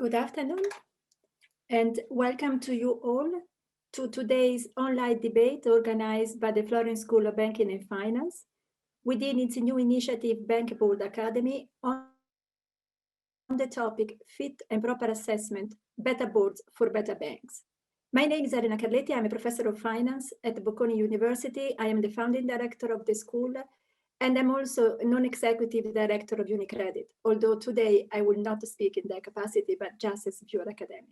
Good afternoon, and welcome to you all to today's online debate organized by the Florence School of Banking and Finance within its new initiative Bank Board Academy on the topic Fit and Proper Assessment, Better Boards for Better Banks. My name is Elena Carletti. I'm a professor of finance at Bocconi University. I am the founding director of the school, and I'm also a non-executive director of UniCredit, although today I will not speak in that capacity, but just as pure academic.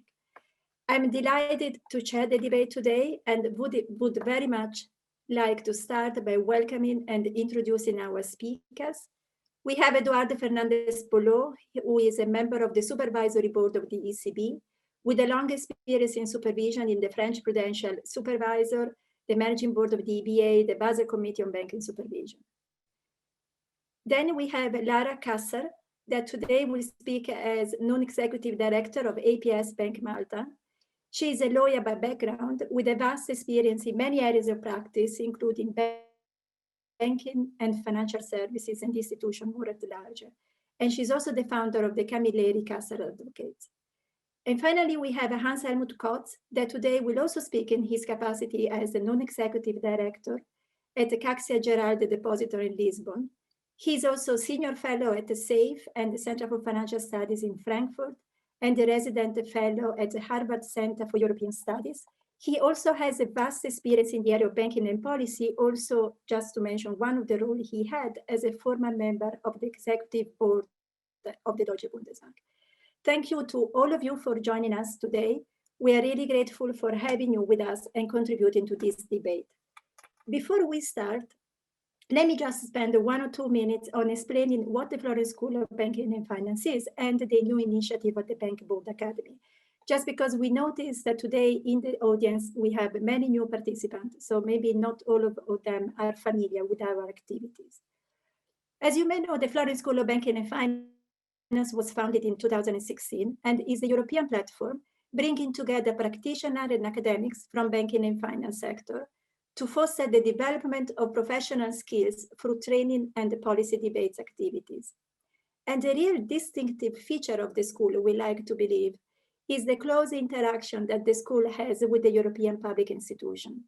I'm delighted to chair the debate today and would very much like to start by welcoming and introducing our speakers. We have Edouard Fernandez-Bollo, who is a member of the Supervisory Board of the ECB, with a long experience in supervision in the French Prudential Supervisor, the Managing Board of the EBA, the Basel Committee on Banking Supervision. Then we have Laragh Cassar, that today will speak as non-executive director of APS Bank Malta. She is a lawyer by background with a vast experience in many areas of practice, including banking and financial services and institution more at large. And she's also the founder of the Camilleri Cassar Advocates. And finally, we have Hans-Helmut Kotz, that today will also speak in his capacity as the non-executive director at the Caixa Geral, the Depository in Lisbon. He's also senior fellow at the SAFE and the Center for Financial Studies in Frankfurt, and a resident fellow at the Harvard Center for European Studies. He also has a vast experience in the area of banking and policy, also just to mention one of the roles he had as a former member of the executive board of the Deutsche Bundesbank. Thank you to all of you for joining us today. We are really grateful for having you with us and contributing to this debate. Before we start, let me just spend 1 or 2 minutes on explaining what the Florence School of Banking and Finance is and the new initiative of the Bank Board Academy. Just because we noticed that today in the audience, we have many new participants, so maybe not all of them are familiar with our activities. As you may know, the Florence School of Banking and Finance was founded in 2016 and is a European platform bringing together practitioners and academics from banking and finance sector to foster the development of professional skills through training and policy debates activities. And the real distinctive feature of the school, we like to believe, is the close interaction that the school has with the European public institution,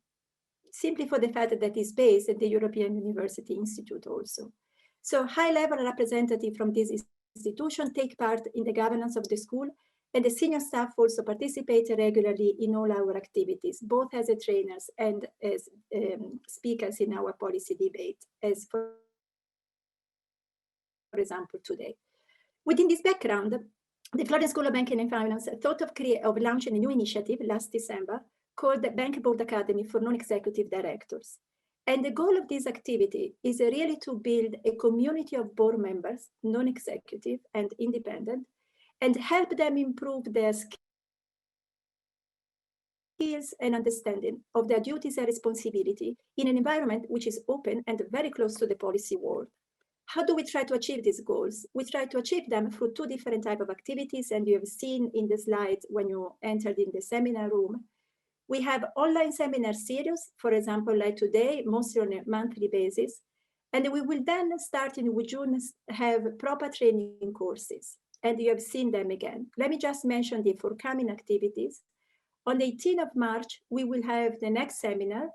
simply for the fact that it is based at the European University Institute also. So high-level representatives from this institution take part in the governance of the school, and the senior staff also participate regularly in all our activities, both as trainers and as speakers in our policy debate, as for example today. Within this background, the Florence School of Banking and Finance thought of launching a new initiative last December called the Bank Board Academy for Non-Executive Directors. And the goal of this activity is really to build a community of board members, non-executive and independent, and help them improve their skills and understanding of their duties and responsibility in an environment which is open and very close to the policy world. How do we try to achieve these goals? We try to achieve them through 2 different types of activities, and you have seen in the slides when you entered in the seminar room. We have online seminar series, for example, like today, mostly on a monthly basis. And we will then, starting with June, have proper training courses. And you have seen them again. Let me just mention the forthcoming activities. On the 18th of March, we will have the next seminar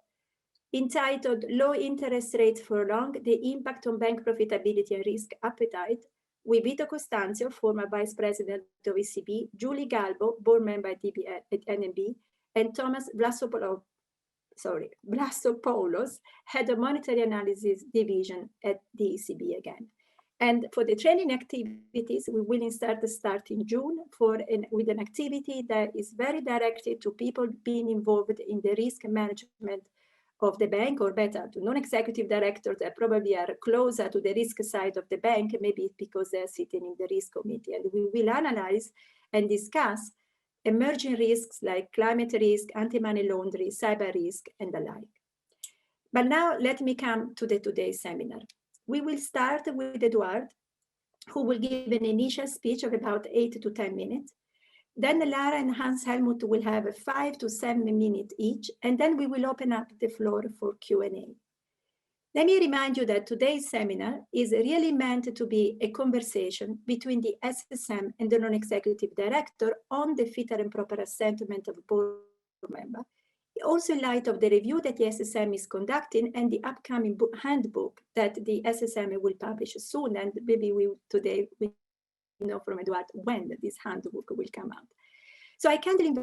entitled Low Interest Rates for Long, the Impact on Bank Profitability and Risk Appetite, with Vito Costanzo, former Vice President of ECB, Julie Galbo, board member at NMB, and Thomas Vlasopoulos, head of Monetary Analysis Division at the ECB again. And for the training activities, we will start in June with an activity that is very directed to people being involved in the risk management of the bank, or better, to non-executive directors that probably are closer to the risk side of the bank, maybe because they're sitting in the risk committee. And we will analyze and discuss emerging risks like climate risk, anti-money laundering, cyber risk, and the like. But now let me come to today's seminar. We will start with Edouard, who will give an initial speech of about 8 to 10 minutes. Then Laragh and Hans-Helmut will have 5 to 7 minutes each, and then we will open up the floor for Q&A. Let me remind you that today's seminar is really meant to be a conversation between the SSM and the non-executive director on the fit and proper assessment of board member. Also in light of the review that the SSM is conducting and the upcoming handbook that the SSM will publish soon, and maybe today we know from Edouard when this handbook will come out. So I kindly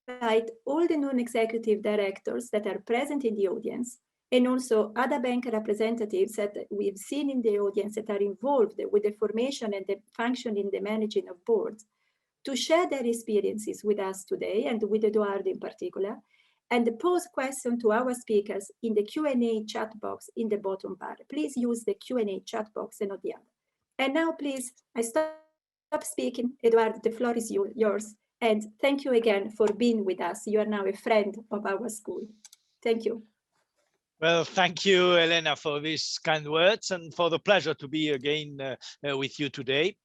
invite all the non-executive directors that are present in the audience, and also other bank representatives that we've seen in the audience that are involved with the formation and the functioning, the managing of boards, to share their experiences with us today and with Edouard in particular, and pose questions to our speakers in the Q&A chat box in the bottom bar. Please use the Q&A chat box and not the other. And now, please, I stop speaking. Edouard, the floor is yours. And thank you again for being with us. You are now a friend of our school. Thank you. Well, thank you, Elena, for these kind words and for the pleasure to be again with you today.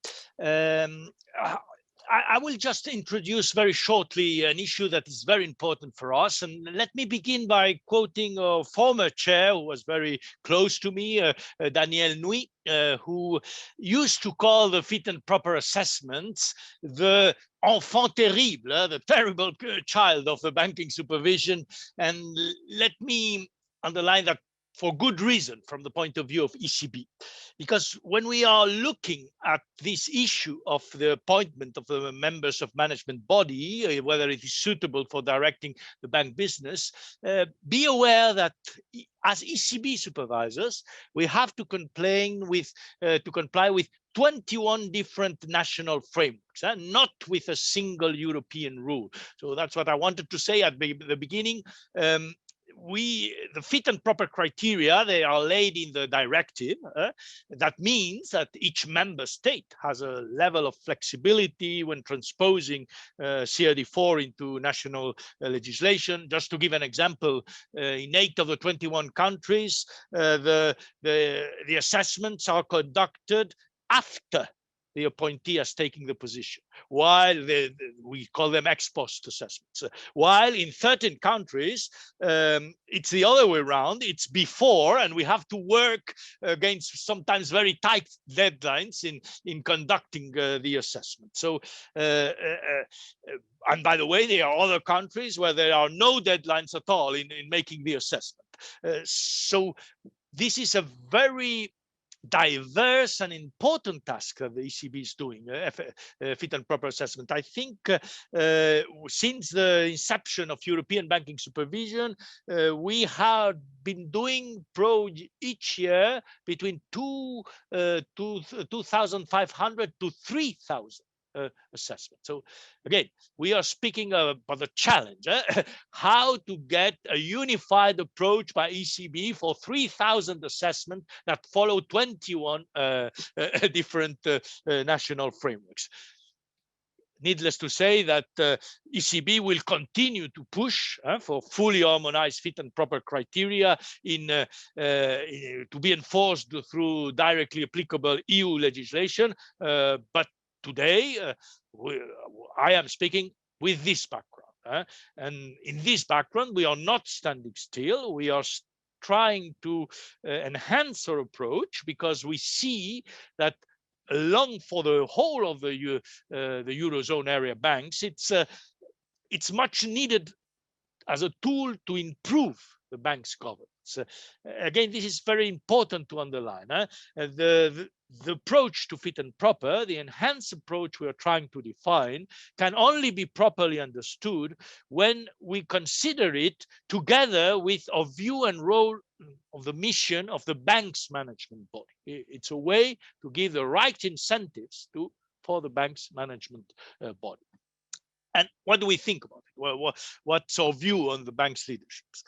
I will just introduce very shortly an issue that is very important for us. And let me begin by quoting a former chair who was very close to me, Daniel Nui, who used to call the fit and proper assessments the enfant terrible, the terrible child of the banking supervision. And let me underline that for good reason from the point of view of ECB. Because when we are looking at this issue of the appointment of the members of management body, whether it is suitable for directing the bank business, be aware that as ECB supervisors, we have to comply with 21 different national frameworks, not with a single European rule. So that's what I wanted to say at the beginning. The fit and proper criteria, they are laid in the directive. That means that each member state has a level of flexibility when transposing CRD4 into national legislation. Just to give an example, in 8 of the 21 countries, the assessments are conducted after the appointee is taking the position, while we call them ex post assessments. While in 13 countries, it's the other way around. It's before, and we have to work against sometimes very tight deadlines in conducting the assessment. So, and by the way, there are other countries where there are no deadlines at all in making the assessment. So this is a very diverse and important task that the ECB is doing, fit and proper assessment. I think since the inception of European banking supervision, we have been doing each year between 2,500 to 3,000 assessment. So again, we are speaking about the challenge, how to get a unified approach by ECB for 3,000 assessments that follow 21 different national frameworks. Needless to say that ECB will continue to push for fully harmonized fit and proper criteria to be enforced through directly applicable EU legislation. But today, I am speaking with this background. And in this background, we are not standing still. We are trying to enhance our approach because we see that along for the whole of the Eurozone area banks, it's much needed as a tool to improve the bank's governance. Again, this is very important to underline. The approach to fit and proper, the enhanced approach we are trying to define, can only be properly understood when we consider it together with a view and role of the mission of the bank's management body. It's a way to give the right incentives for the bank's management body. And what do we think about it? Well, what's our view on the bank's leaderships?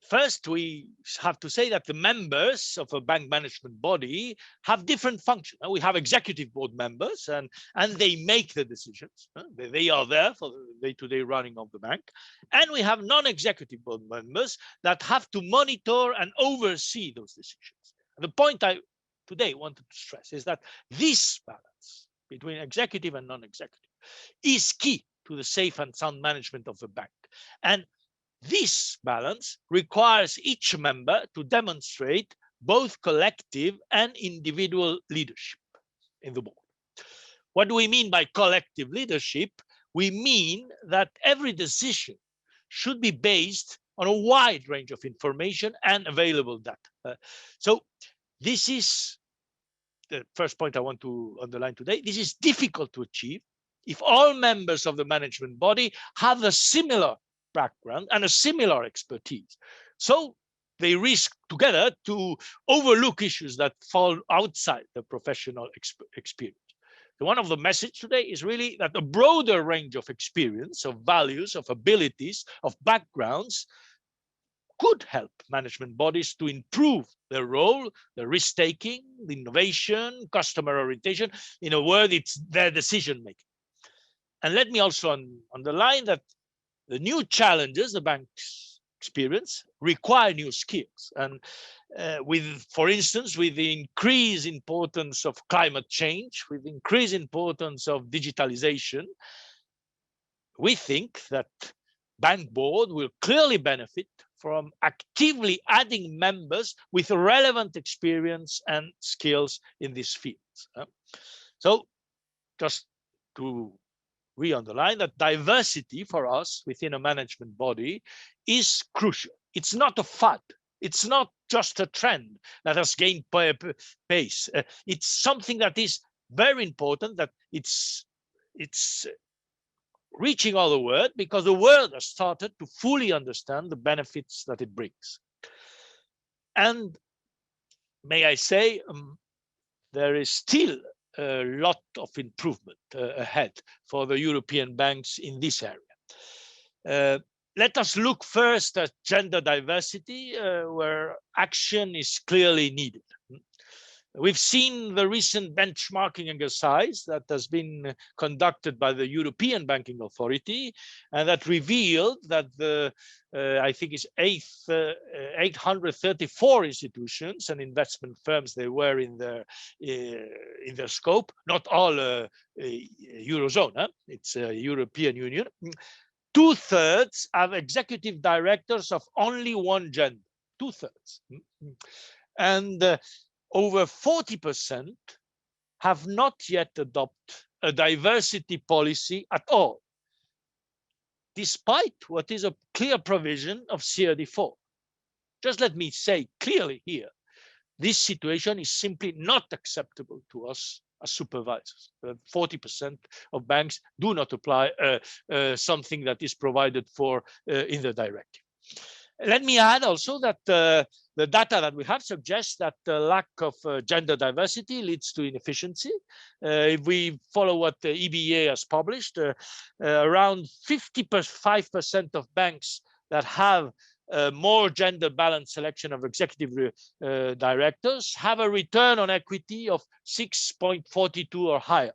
First, we have to say that the members of a bank management body have different functions. We have executive board members, and they make the decisions. They are there for the day-to-day running of the bank. And we have non-executive board members that have to monitor and oversee those decisions. And the point I today wanted to stress is that this balance between executive and non-executive is key to the safe and sound management of the bank. And This balance requires each member to demonstrate both collective and individual leadership in the board. What do we mean by collective leadership? We mean that every decision should be based on a wide range of information and available data. So this is the first point I want to underline today. This is difficult to achieve if all members of the management body have a similar background and a similar expertise. So they risk together to overlook issues that fall outside the professional experience. So one of the messages today is really that a broader range of experience, of values, of abilities, of backgrounds could help management bodies to improve their role, the risk-taking, the innovation, customer orientation. In a word, it's their decision-making. And let me also underline that the new challenges the banks experience require new skills. And for instance, with the increased importance of climate change, with the increased importance of digitalization, we think that bank board will clearly benefit from actively adding members with relevant experience and skills in these fields. So just to re-underline that diversity for us within a management body is crucial. It's not a fad. It's not just a trend that has gained pace. It's something that is very important, that it's reaching all the world because the world has started to fully understand the benefits that it brings. And may I say, there is still a lot of improvement ahead for the European banks in this area. Let us look first at gender diversity, where action is clearly needed. We've seen the recent benchmarking exercise that has been conducted by the European Banking Authority, and that revealed that the, I think it's 834 institutions and investment firms they were in their scope, not all Eurozone, it's European Union. 2/3 have executive directors of only one gender, 2/3. And over 40% have not yet adopted a diversity policy at all, despite what is a clear provision of CRD4. Just let me say clearly here, this situation is simply not acceptable to us as supervisors. 40% of banks do not apply something that is provided for in the directive. Let me add also that the data that we have suggests that the lack of gender diversity leads to inefficiency. If we follow what the EBA has published, around 55% of banks that have more gender balanced selection of executive directors have a return on equity of 6.42 or higher,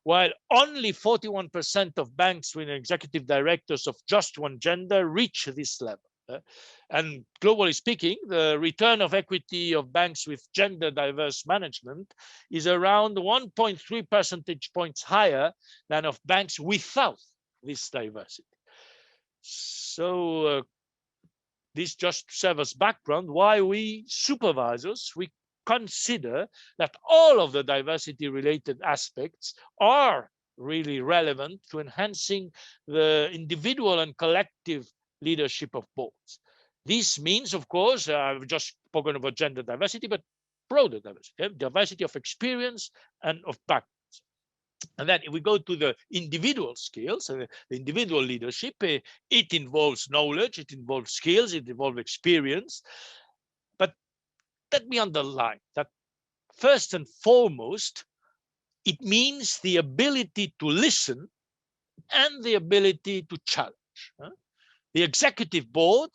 while only 41% of banks with executive directors of just one gender reach this level. And globally speaking, the return of equity of banks with gender diverse management is around 1.3 percentage points higher than of banks without this diversity. So this just serves as background why we supervisors, we consider that all of the diversity related aspects are really relevant to enhancing the individual and collective leadership of boards. This means, of course, I've just spoken about gender diversity, but broader diversity, diversity of experience and of backgrounds. And then if we go to the individual skills, the individual leadership, it involves knowledge, it involves skills, it involves experience. But let me underline that first and foremost, it means the ability to listen and the ability to challenge. The executive board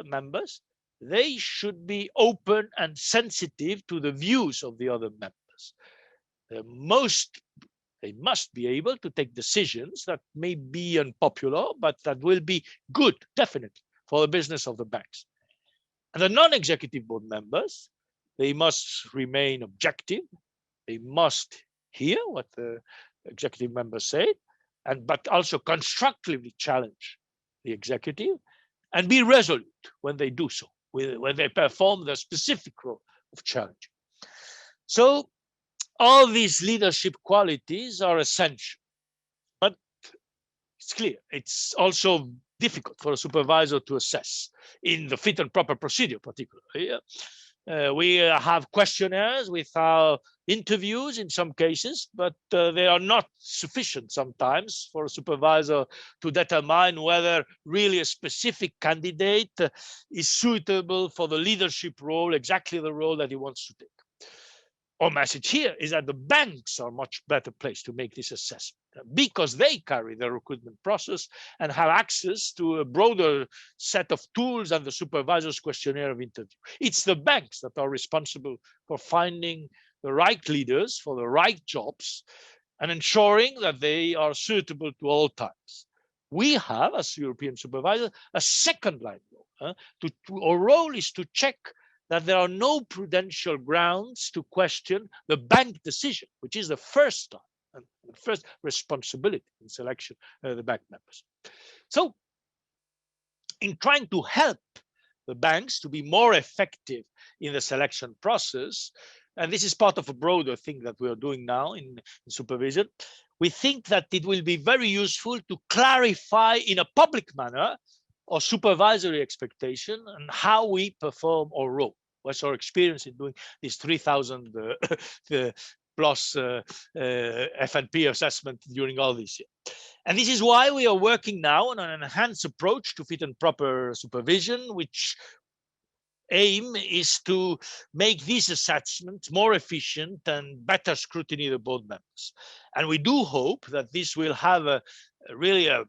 members, they should be open and sensitive to the views of the other members. They must be able to take decisions that may be unpopular, but that will be good, definitely, for the business of the banks. And the non-executive board members, they must remain objective. They must hear what the executive members say, but also constructively challenge the executive. and be resolute when they do so, when they perform the specific role of challenge. So all these leadership qualities are essential, but it's clear it's also difficult for a supervisor to assess in the fit and proper procedure, particularly. We have questionnaires with our interviews in some cases, but they are not sufficient sometimes for a supervisor to determine whether really a specific candidate is suitable for the leadership role, exactly the role that he wants to take. Our message here is that the banks are much better placed to make this assessment because they carry the recruitment process and have access to a broader set of tools than the supervisor's questionnaire of interview. It's the banks that are responsible for finding the right leaders for the right jobs and ensuring that they are suitable to all times. We have, as European supervisors, a second line role. Our role is to check that there are no prudential grounds to question the bank decision, which is the first time and the first responsibility in selection of the bank members. So in trying to help the banks to be more effective in the selection process, and this is part of a broader thing that we are doing now in supervision, we think that it will be very useful to clarify in a public manner or supervisory expectation and how we perform our role. What's our experience in doing this 3,000 plus F&P assessment during all this year? And this is why we are working now on an enhanced approach to fit and proper supervision, which aim is to make these assessments more efficient and better scrutiny of the board members. And we do hope that this will have really a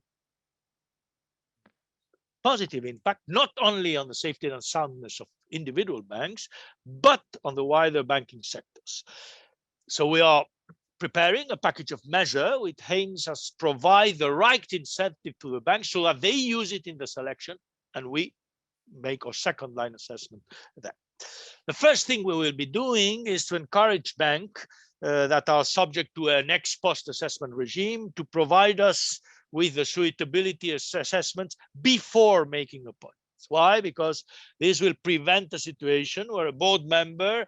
positive impact, not only on the safety and soundness of individual banks, but on the wider banking sectors. So we are preparing a package of measures which aims us provide the right incentive to the banks so that they use it in the selection and we make our second line assessment there. The first thing we will be doing is to encourage banks that are subject to an ex post assessment regime to provide us with the suitability assessments before making appointments. Why? Because this will prevent a situation where a board member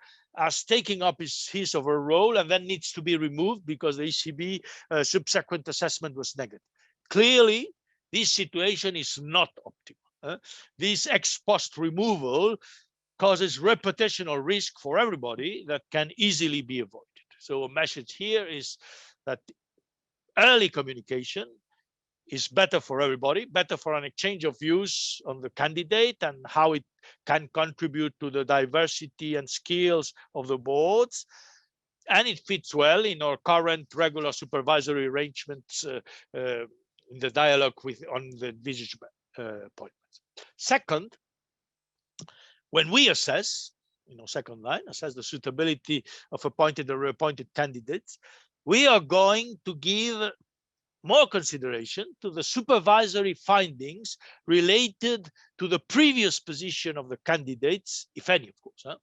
is taking up his or her role and then needs to be removed because the ECB subsequent assessment was negative. Clearly, this situation is not optimal. This ex post removal causes reputational risk for everybody that can easily be avoided. So a message here is that early communication is better for everybody, better for an exchange of views on the candidate and how it can contribute to the diversity and skills of the boards. And it fits well in our current regular supervisory arrangements in the dialogue on the envisaged appointments. Second, when we assess, second line, assess the suitability of appointed or reappointed candidates, we are going to give more consideration to the supervisory findings related to the previous position of the candidates, if any, of course,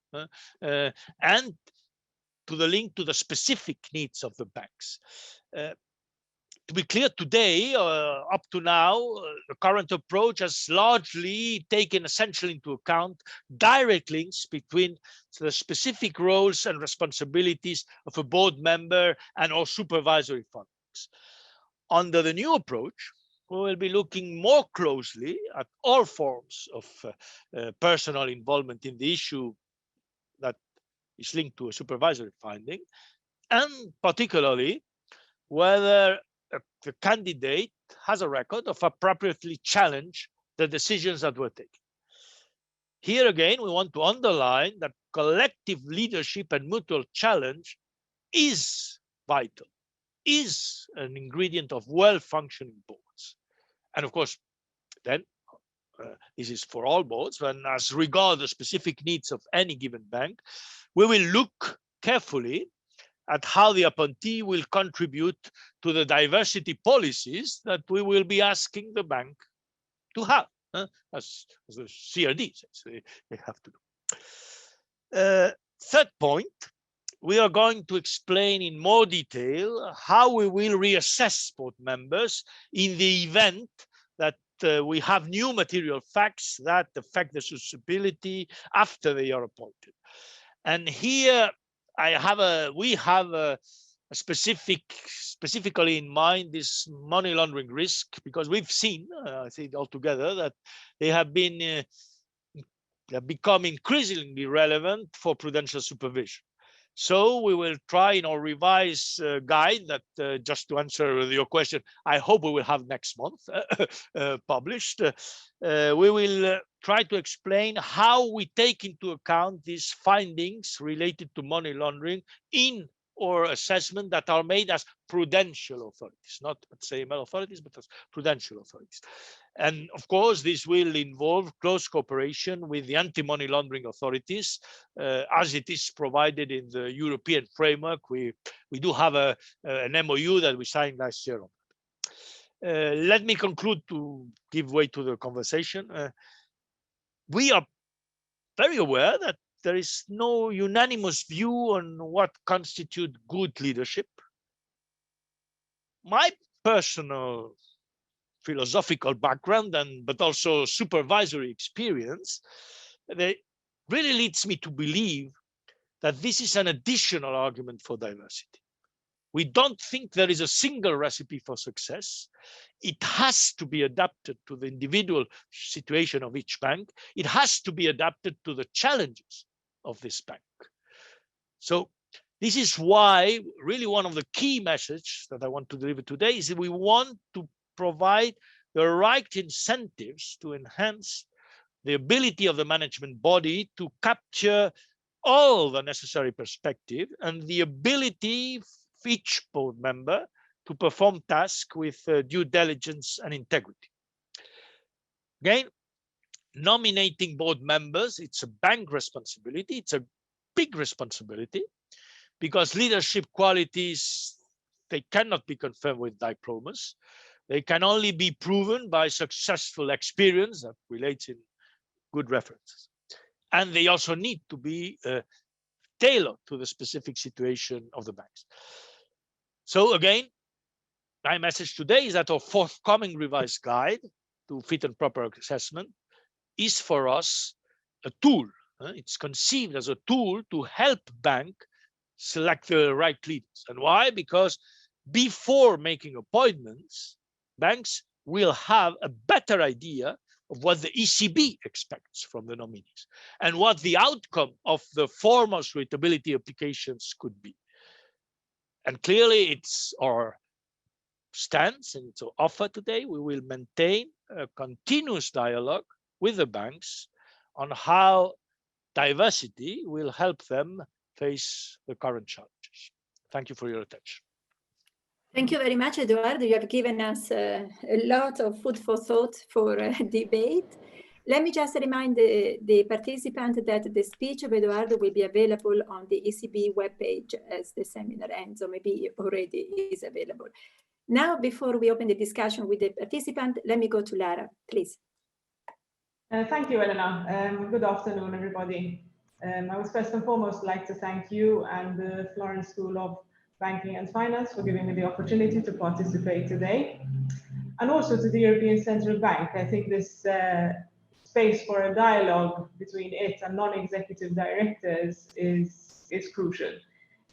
and to the link to the specific needs of the banks. To be clear, today, up to now, the current approach has largely taken essentially into account direct links between the specific roles and responsibilities of a board member and our supervisory functions. Under the new approach, we will be looking more closely at all forms of personal involvement in the issue that is linked to a supervisory finding, and particularly whether the candidate has a record of appropriately challenge the decisions that were taken. Here again, we want to underline that collective leadership and mutual challenge is vital, is an ingredient of well-functioning boards. And of course, then this is for all boards, and as regards the specific needs of any given bank, we will look carefully at how the appointee will contribute to the diversity policies that we will be asking the bank to have, as the CRD says they have to do. Third point, we are going to explain in more detail how we will reassess board members in the event that we have new material facts that affect the suitability after they are appointed. And here we have a specifically in mind this money laundering risk, because we've seen, I think altogether, that they have become increasingly relevant for prudential supervision. So we will try in our revised guide that, just to answer your question, I hope we will have next month published. We will try to explain how we take into account these findings related to money laundering in our assessment that are made as prudential authorities, not as AML authorities, but as prudential authorities. And of course, this will involve close cooperation with the anti-money laundering authorities, as it is provided in the European framework. We do have an MOU that we signed last year. Let me conclude to give way to the conversation. We are very aware that there is no unanimous view on what constitutes good leadership. My personal philosophical background but also supervisory experience, they really leads me to believe that this is an additional argument for diversity. We don't think there is a single recipe for success. It has to be adapted to the individual situation of each bank. It has to be adapted to the challenges of this bank. So this is why really one of the key messages that I want to deliver today is that we want to provide the right incentives to enhance the ability of the management body to capture all the necessary perspective and the ability of each board member to perform tasks with due diligence and integrity. Again, nominating board members, it's a bank responsibility. It's a big responsibility because leadership qualities, they cannot be confirmed with diplomas. They can only be proven by successful experience that relates in good references. And they also need to be tailored to the specific situation of the banks. So again, my message today is that our forthcoming revised guide to fit and proper assessment is for us a tool. It's conceived as a tool to help bank select the right leaders. And why? Because before making appointments, banks will have a better idea of what the ECB expects from the nominees and what the outcome of the formal suitability applications could be. And clearly it's our stance and it's our offer today. We will maintain a continuous dialogue with the banks on how diversity will help them face the current challenges. Thank you for your attention. Thank you very much, Edouard. You have given us a lot of food for thought for debate. Let me just remind the participant that the speech of Edouard will be available on the ECB webpage as the seminar ends, or maybe already is available. Now, before we open the discussion with the participant, let me go to Laragh, please. Thank you, Elena. Good afternoon, everybody. I would first and foremost like to thank you and the Florence School of Banking and Finance for giving me the opportunity to participate today. And also to the European Central Bank. I think this space for a dialogue between it and non-executive directors is crucial.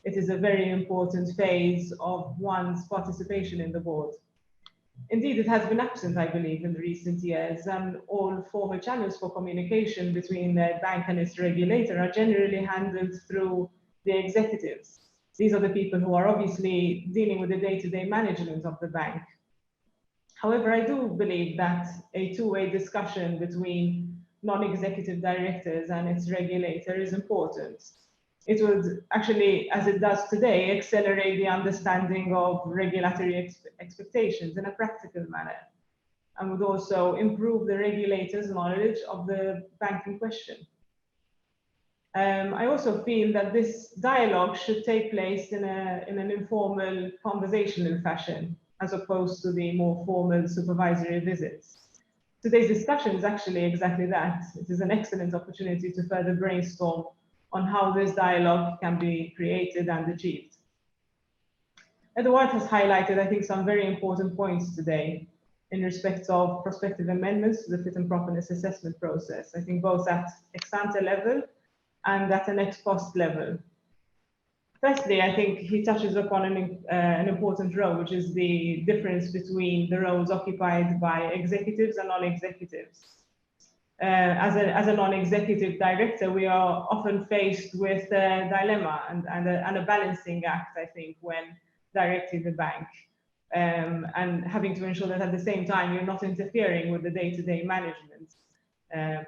It is a very important phase of one's participation in the board. Indeed, it has been absent, I believe, in recent years, and all formal channels for communication between the bank and its regulator are generally handled through the executives. These are the people who are obviously dealing with the day-to-day management of the bank. However, I do believe that a two-way discussion between non-executive directors and its regulator is important. It would actually, as it does today, accelerate the understanding of regulatory expectations in a practical manner, and would also improve the regulator's knowledge of the bank in question. I also feel that this dialogue should take place in an informal, conversational fashion, as opposed to the more formal supervisory visits. Today's discussion is actually exactly that. It is an excellent opportunity to further brainstorm on how this dialogue can be created and achieved. Edouard has highlighted, I think, some very important points today. in respect of prospective amendments to the fit and properness assessment process. I think both at ex-ante level and at an ex-post level. Firstly, I think he touches upon an important role, which is the difference between the roles occupied by executives and non-executives. As a non-executive director, we are often faced with a dilemma and a balancing act, I think, when directing the bank, and having to ensure that at the same time you're not interfering with the day-to-day management,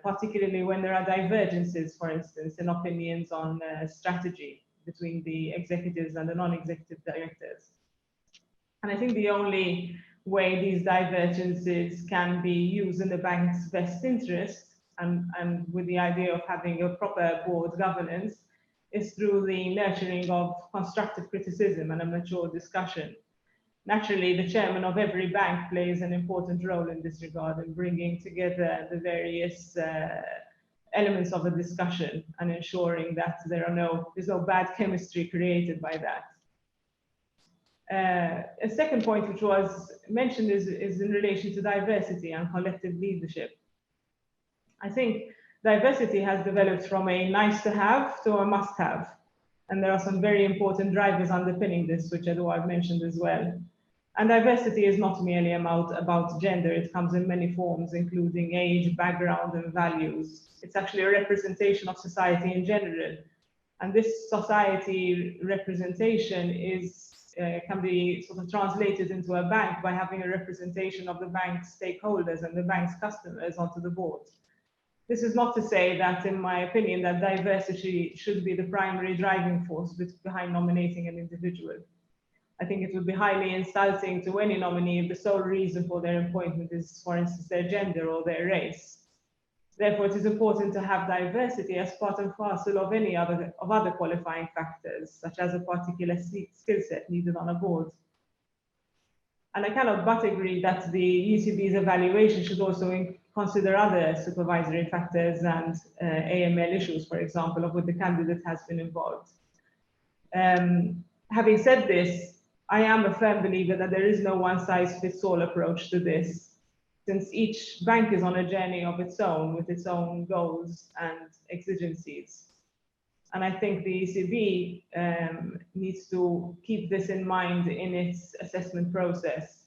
particularly when there are divergences, for instance, in opinions on strategy between the executives and the non-executive directors. And I think the only way these divergences can be used in the bank's best interest, and with the idea of having a proper board governance, is through the nurturing of constructive criticism and a mature discussion. Naturally, the chairman of every bank plays an important role in this regard in bringing together the various elements of a discussion and ensuring that there's no bad chemistry created by that. A second point which was mentioned is in relation to diversity and collective leadership. I think diversity has developed from a nice to have to a must have. And there are some very important drivers underpinning this, which Edouard mentioned as well. And diversity is not merely about gender. It comes in many forms, including age, background, and values. It's actually a representation of society in general. And this society representation can be sort of translated into a bank by having a representation of the bank's stakeholders and the bank's customers onto the board. This is not to say that, in my opinion, that diversity should be the primary driving force behind nominating an individual. I think it would be highly insulting to any nominee if the sole reason for their appointment is, for instance, their gender or their race. Therefore, it is important to have diversity as part and parcel of other qualifying factors, such as a particular skill set needed on a board. And I cannot but agree that the ECB's evaluation should also consider other supervisory factors and AML issues, for example, of which the candidate has been involved. Having said this, I am a firm believer that there is no one-size-fits-all approach to this, since each bank is on a journey of its own, with its own goals and exigencies. And I think the ECB needs to keep this in mind in its assessment process,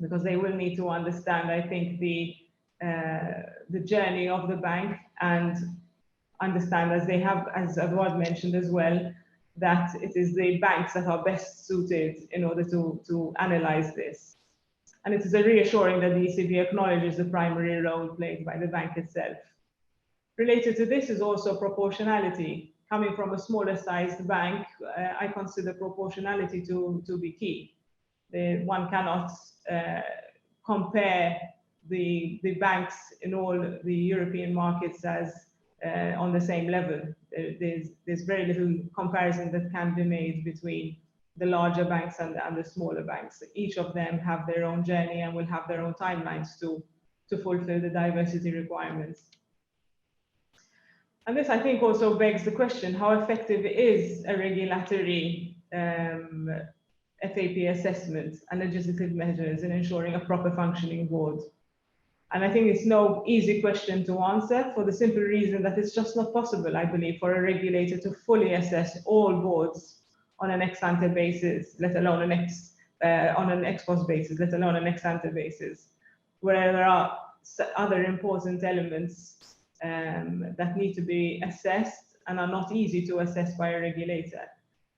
because they will need to understand, I think, the journey of the bank, and understand, as they have, as Edouard mentioned as well, that it is the banks that are best suited in order to analyze this. And it is reassuring that the ECB acknowledges the primary role played by the bank itself. Related to this is also proportionality. Coming from a smaller sized bank, I consider proportionality to be key. One cannot compare the banks in all the European markets as on the same level. There's very little comparison that can be made between the larger banks and the smaller banks. Each of them have their own journey and will have their own timelines to fulfill the diversity requirements. And this, I think, also begs the question, how effective is a regulatory FAP assessment and legislative measures in ensuring a proper functioning board? And I think it's no easy question to answer, for the simple reason that it's just not possible, I believe, for a regulator to fully assess all boards on an ex-ante basis, let alone on an ex-post basis, let alone an ex-ante basis, where there are other important elements that need to be assessed and are not easy to assess by a regulator.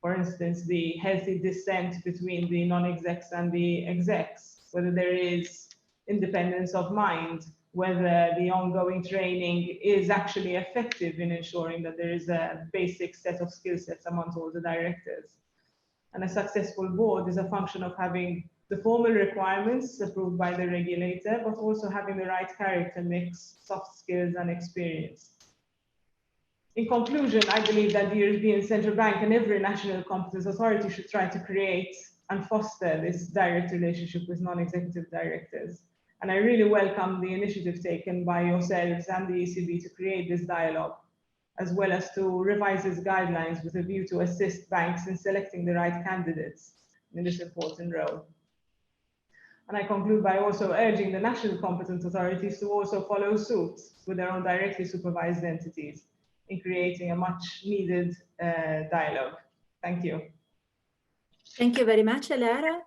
For instance, the healthy dissent between the non-execs and the execs, whether there is independence of mind, whether the ongoing training is actually effective in ensuring that there is a basic set of skill sets amongst all the directors. And a successful board is a function of having the formal requirements approved by the regulator, but also having the right character mix, soft skills, and experience. In conclusion, I believe that the European Central Bank and every national competent authority should try to create and foster this direct relationship with non-executive directors. And I really welcome the initiative taken by yourselves and the ECB to create this dialogue, as well as to revise its guidelines with a view to assist banks in selecting the right candidates in this important role. And I conclude by also urging the national competent authorities to also follow suit with their own directly supervised entities in creating a much needed dialogue. Thank you. Thank you very much, Laragh.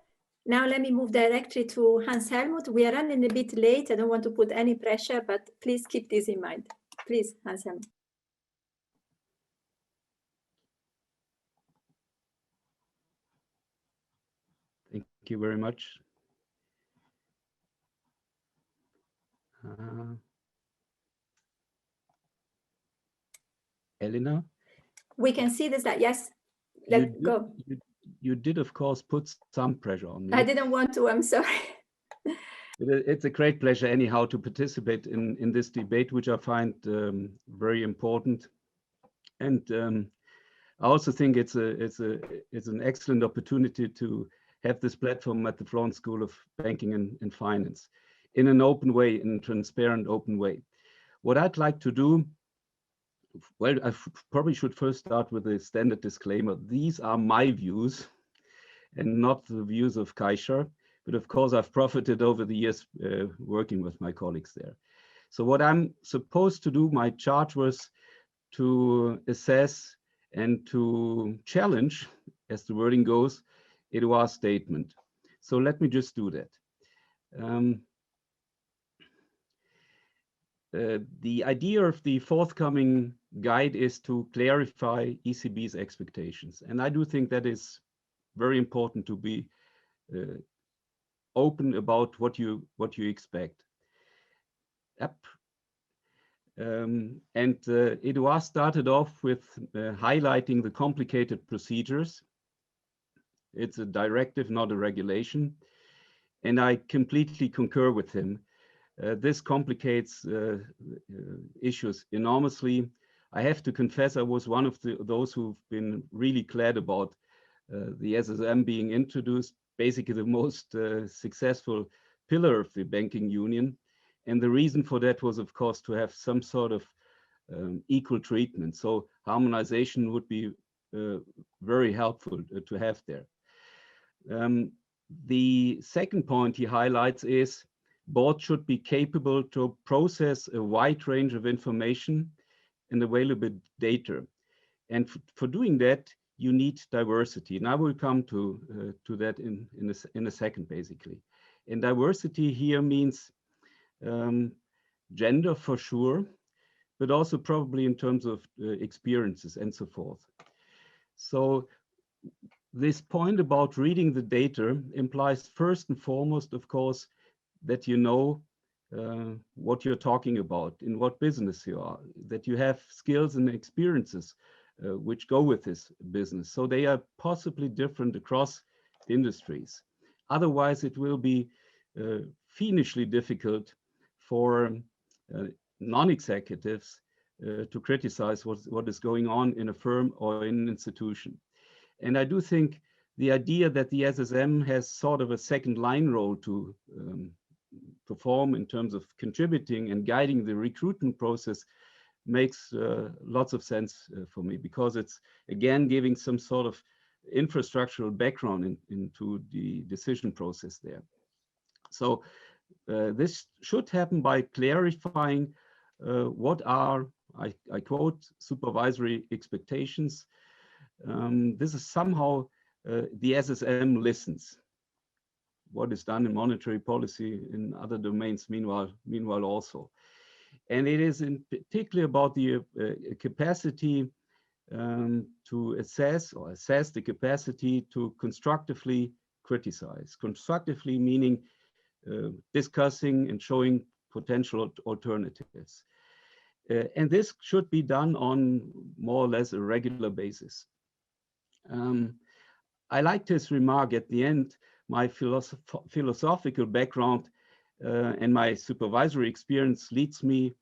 Now let me move directly to Hans-Helmut. We are running a bit late. I don't want to put any pressure, but please keep this in mind. Please, Hans-Helmut. Thank you very much. Elena? We can see this, that yes, let's go. You did, of course, put some pressure on me. I didn't want to, I'm sorry. It's a great pleasure anyhow to participate in this debate, which I find very important. And I also think it's an excellent opportunity to have this platform at the Florence School of Banking and Finance in an open way, in a transparent, open way. What I'd like to do, well, I probably should first start with a standard disclaimer. These are my views and not the views of Caixa, but of course I've profited over the years working with my colleagues there. So what I'm supposed to do, my charge was to assess and to challenge, as the wording goes, Edouard's statement. So let me just do that. The idea of the forthcoming guide is to clarify ECB's expectations. And I do think that is very important to be open about what you expect. Yep. Edouard started off with highlighting the complicated procedures. It's a directive, not a regulation. And I completely concur with him. This complicates issues enormously. I have to confess, I was one of those who've been really glad about the SSM being introduced, basically the most successful pillar of the banking union. And the reason for that was, of course, to have some sort of equal treatment. So harmonization would be very helpful to have there. The second point he highlights is boards should be capable to process a wide range of information and available data. And for doing that, you need diversity. And I will come to that in a second, basically. And diversity here means gender for sure, but also probably in terms of experiences and so forth. So this point about reading the data implies first and foremost, of course, that you know what you're talking about, in what business you are, that you have skills and experiences which go with this business. So they are possibly different across industries. Otherwise, it will be fiendishly difficult for non-executives to criticize what is going on in a firm or in an institution. And I do think the idea that the SSM has sort of a second line role to perform in terms of contributing and guiding the recruitment process makes lots of sense for me, because it's again giving some sort of infrastructural background into the decision process there. So this should happen by clarifying what are, I quote, supervisory expectations. This is somehow the SSM listens. What is done in monetary policy in other domains, meanwhile also. And it is in particular about the capacity to assess the capacity to constructively criticize. Constructively meaning discussing and showing potential alternatives. And this should be done on more or less a regular basis. I liked his remark at the end. My philosophical background and my supervisory experience leads me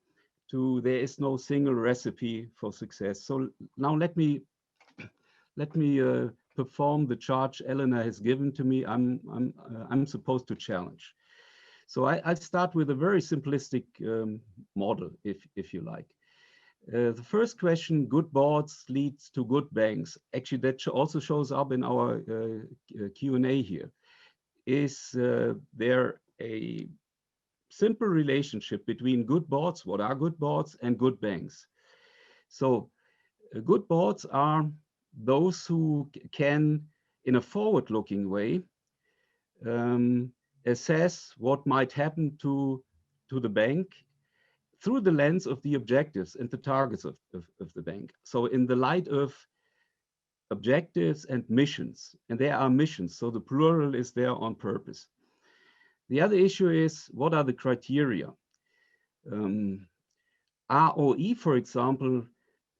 to there is no single recipe for success. So now let me perform the charge Elena has given to me. I'm supposed to challenge. So I start with a very simplistic model, if you like. The first question, good boards leads to good banks. Actually, that also shows up in our Q&A here. is there a simple relationship between good boards, what are good boards, and good banks. So good boards are those who can, in a forward-looking way, assess what might happen to the bank through the lens of the objectives and the targets of the bank. So in the light of objectives and missions, and there are missions, so the plural is there on purpose. The other issue is, what are the criteria? ROE, for example,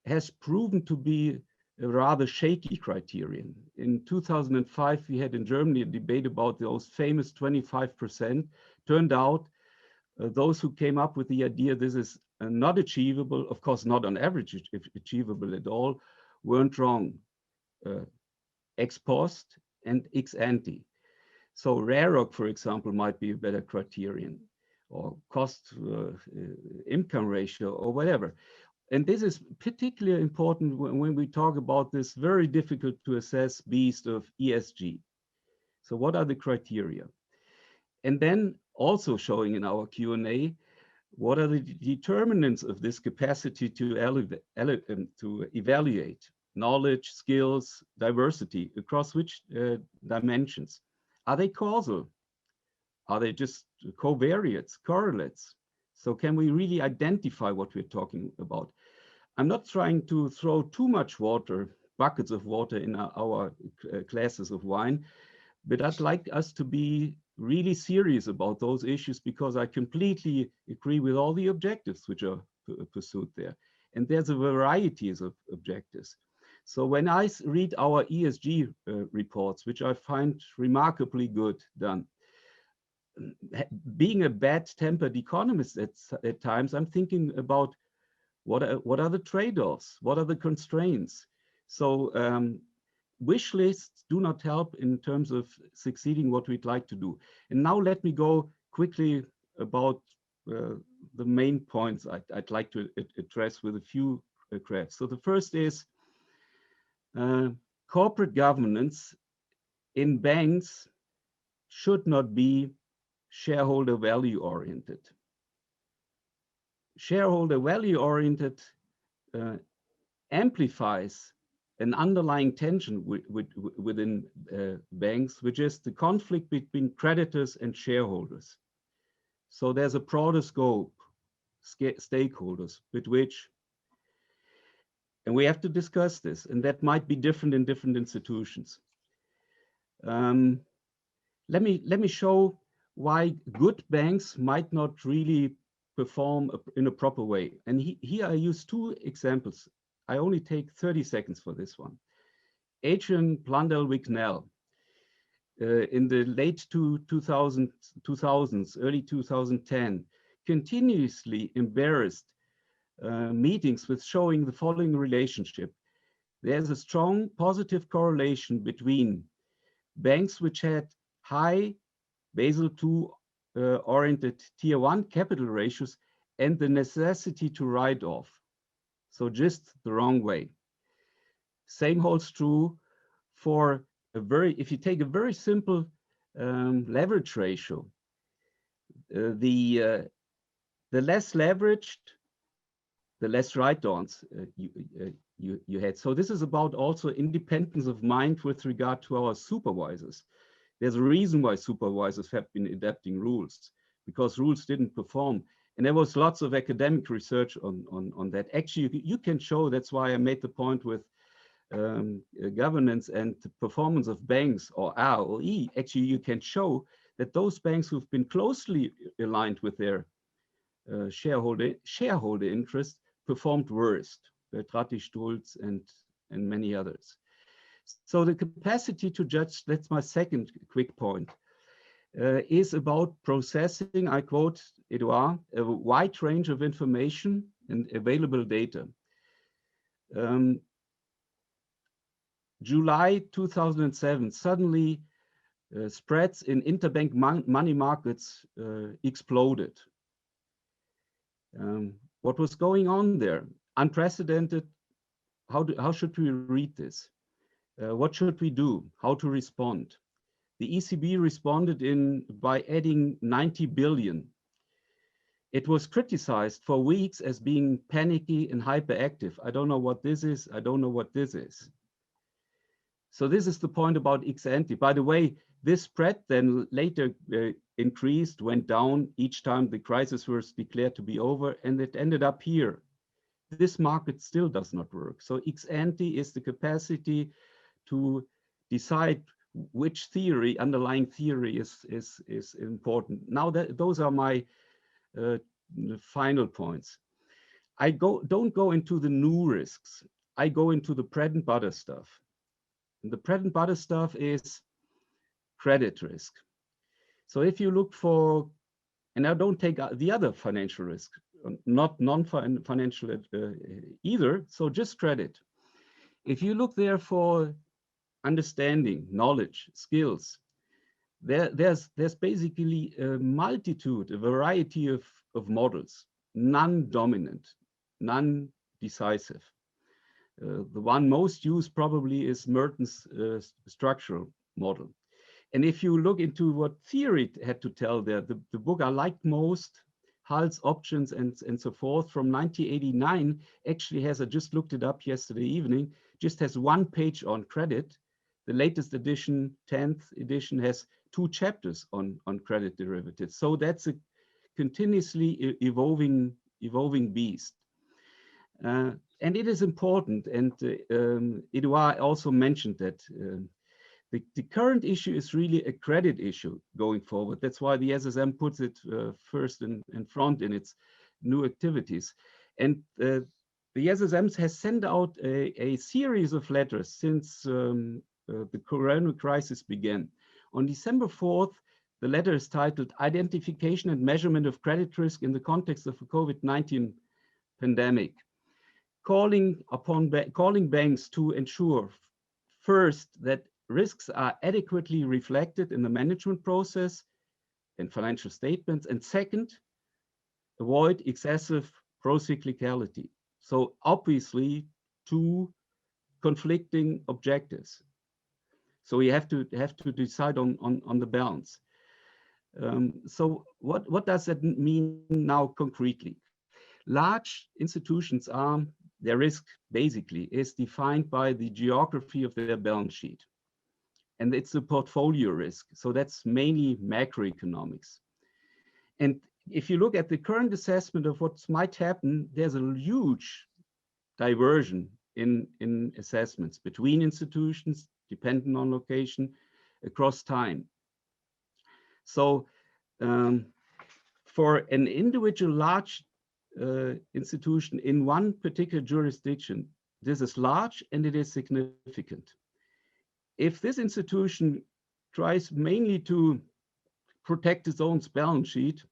has proven to be a rather shaky criterion. In 2005, we had in Germany a debate about those famous 25%. Turned out those who came up with the idea this is not achievable, of course not on average achievable at all, weren't wrong. Ex post and ex ante. So RAROC, for example, might be a better criterion, or cost income ratio, or whatever. And this is particularly important when we talk about this very difficult to assess beast of ESG. So what are the criteria? And then also showing in our Q&A, what are the determinants of this capacity to evaluate knowledge, skills, diversity, across which dimensions? Are they causal? Are they just covariates, correlates? So can we really identify what we're talking about? I'm not trying to throw too much water, buckets of water in our glasses of wine, but I'd like us to be really serious about those issues, because I completely agree with all the objectives which are pursued there. And there's a variety of objectives. So when I read our ESG reports, which I find remarkably good done, being a bad-tempered economist at times, I'm thinking about what are the trade-offs? What are the constraints? So wish lists do not help in terms of succeeding what we'd like to do. And now let me go quickly about the main points I'd like to address with a few graphs. So the first is corporate governance in banks should not be shareholder value oriented. Shareholder value oriented amplifies an underlying tension within banks, which is the conflict between creditors and shareholders. So there's a broader scope, stakeholders, with which, and we have to discuss this, and that might be different in different institutions. Let me show why good banks might not really perform in a proper way. And here I use two examples. I only take 30 seconds for this one. Adrian Blundell-Wicknell, in the late 2000s, early 2010, continuously embarrassed meetings with showing the following relationship. There's a strong positive correlation between banks which had high Basel II oriented tier 1 capital ratios and the necessity to write off. So just the wrong way. Same holds true for if you take a very simple leverage ratio, the less leveraged, the less write-downs you had. So this is about also independence of mind with regard to our supervisors. There's a reason why supervisors have been adapting rules, because rules didn't perform. And there was lots of academic research on that. Actually, you can show, that's why I made the point with governance and the performance of banks, or ROE. Actually, you can show that those banks who've been closely aligned with their shareholder interest performed worst, Trati, Stulz, and many others. So the capacity to judge, that's my second quick point, is about processing, I quote Edouard, a wide range of information and available data. July 2007, suddenly spreads in interbank money markets exploded. What was going on there? Unprecedented. How should we read this? What should we do? How to respond? the ECB responded by adding 90 billion. It was criticized for weeks as being panicky and hyperactive. I don't know what this is. I don't know what this is. So this is the point about ex ante. By the way, this spread then later increased, went down each time the crisis was declared to be over, and it ended up here. This market still does not work. So ex ante is the capacity to decide which theory, underlying theory is important. Now those are my final points. I don't go into the new risks. I go into the bread and butter stuff. And the bread and butter stuff is credit risk. So if you look for, and I don't take the other financial risk, not non-financial either, so just credit. If you look there for understanding, knowledge, skills, there's basically a multitude, a variety of models, non-dominant, non-decisive. The one most used probably is Merton's structural model. And if you look into what theory had to tell there, the book I liked most, Hull's Options and so forth, from 1989, actually has, I just looked it up yesterday evening, just has one page on credit. The latest edition, 10th edition, has 2 chapters on credit derivatives. So that's a continuously evolving beast. And it is important, and Edouard also mentioned that the current issue is really a credit issue going forward. That's why the SSM puts it first in front in its new activities. And the SSM has sent out a series of letters since the corona crisis began. On December 4th, the letter is titled Identification and Measurement of Credit Risk in the Context of the COVID-19 Pandemic, calling banks to ensure first that risks are adequately reflected in the management process and financial statements, and second, avoid excessive procyclicality. So obviously 2 conflicting objectives. So we have to decide on the balance. So what does that mean now concretely? Large institutions their risk basically is defined by the geography of their balance sheet. And it's a portfolio risk. So that's mainly macroeconomics. And if you look at the current assessment of what might happen, there's a huge diversion in assessments between institutions, depending on location, across time. So for an individual large institution in one particular jurisdiction, this is large and it is significant. If this institution tries mainly to protect its own balance sheet,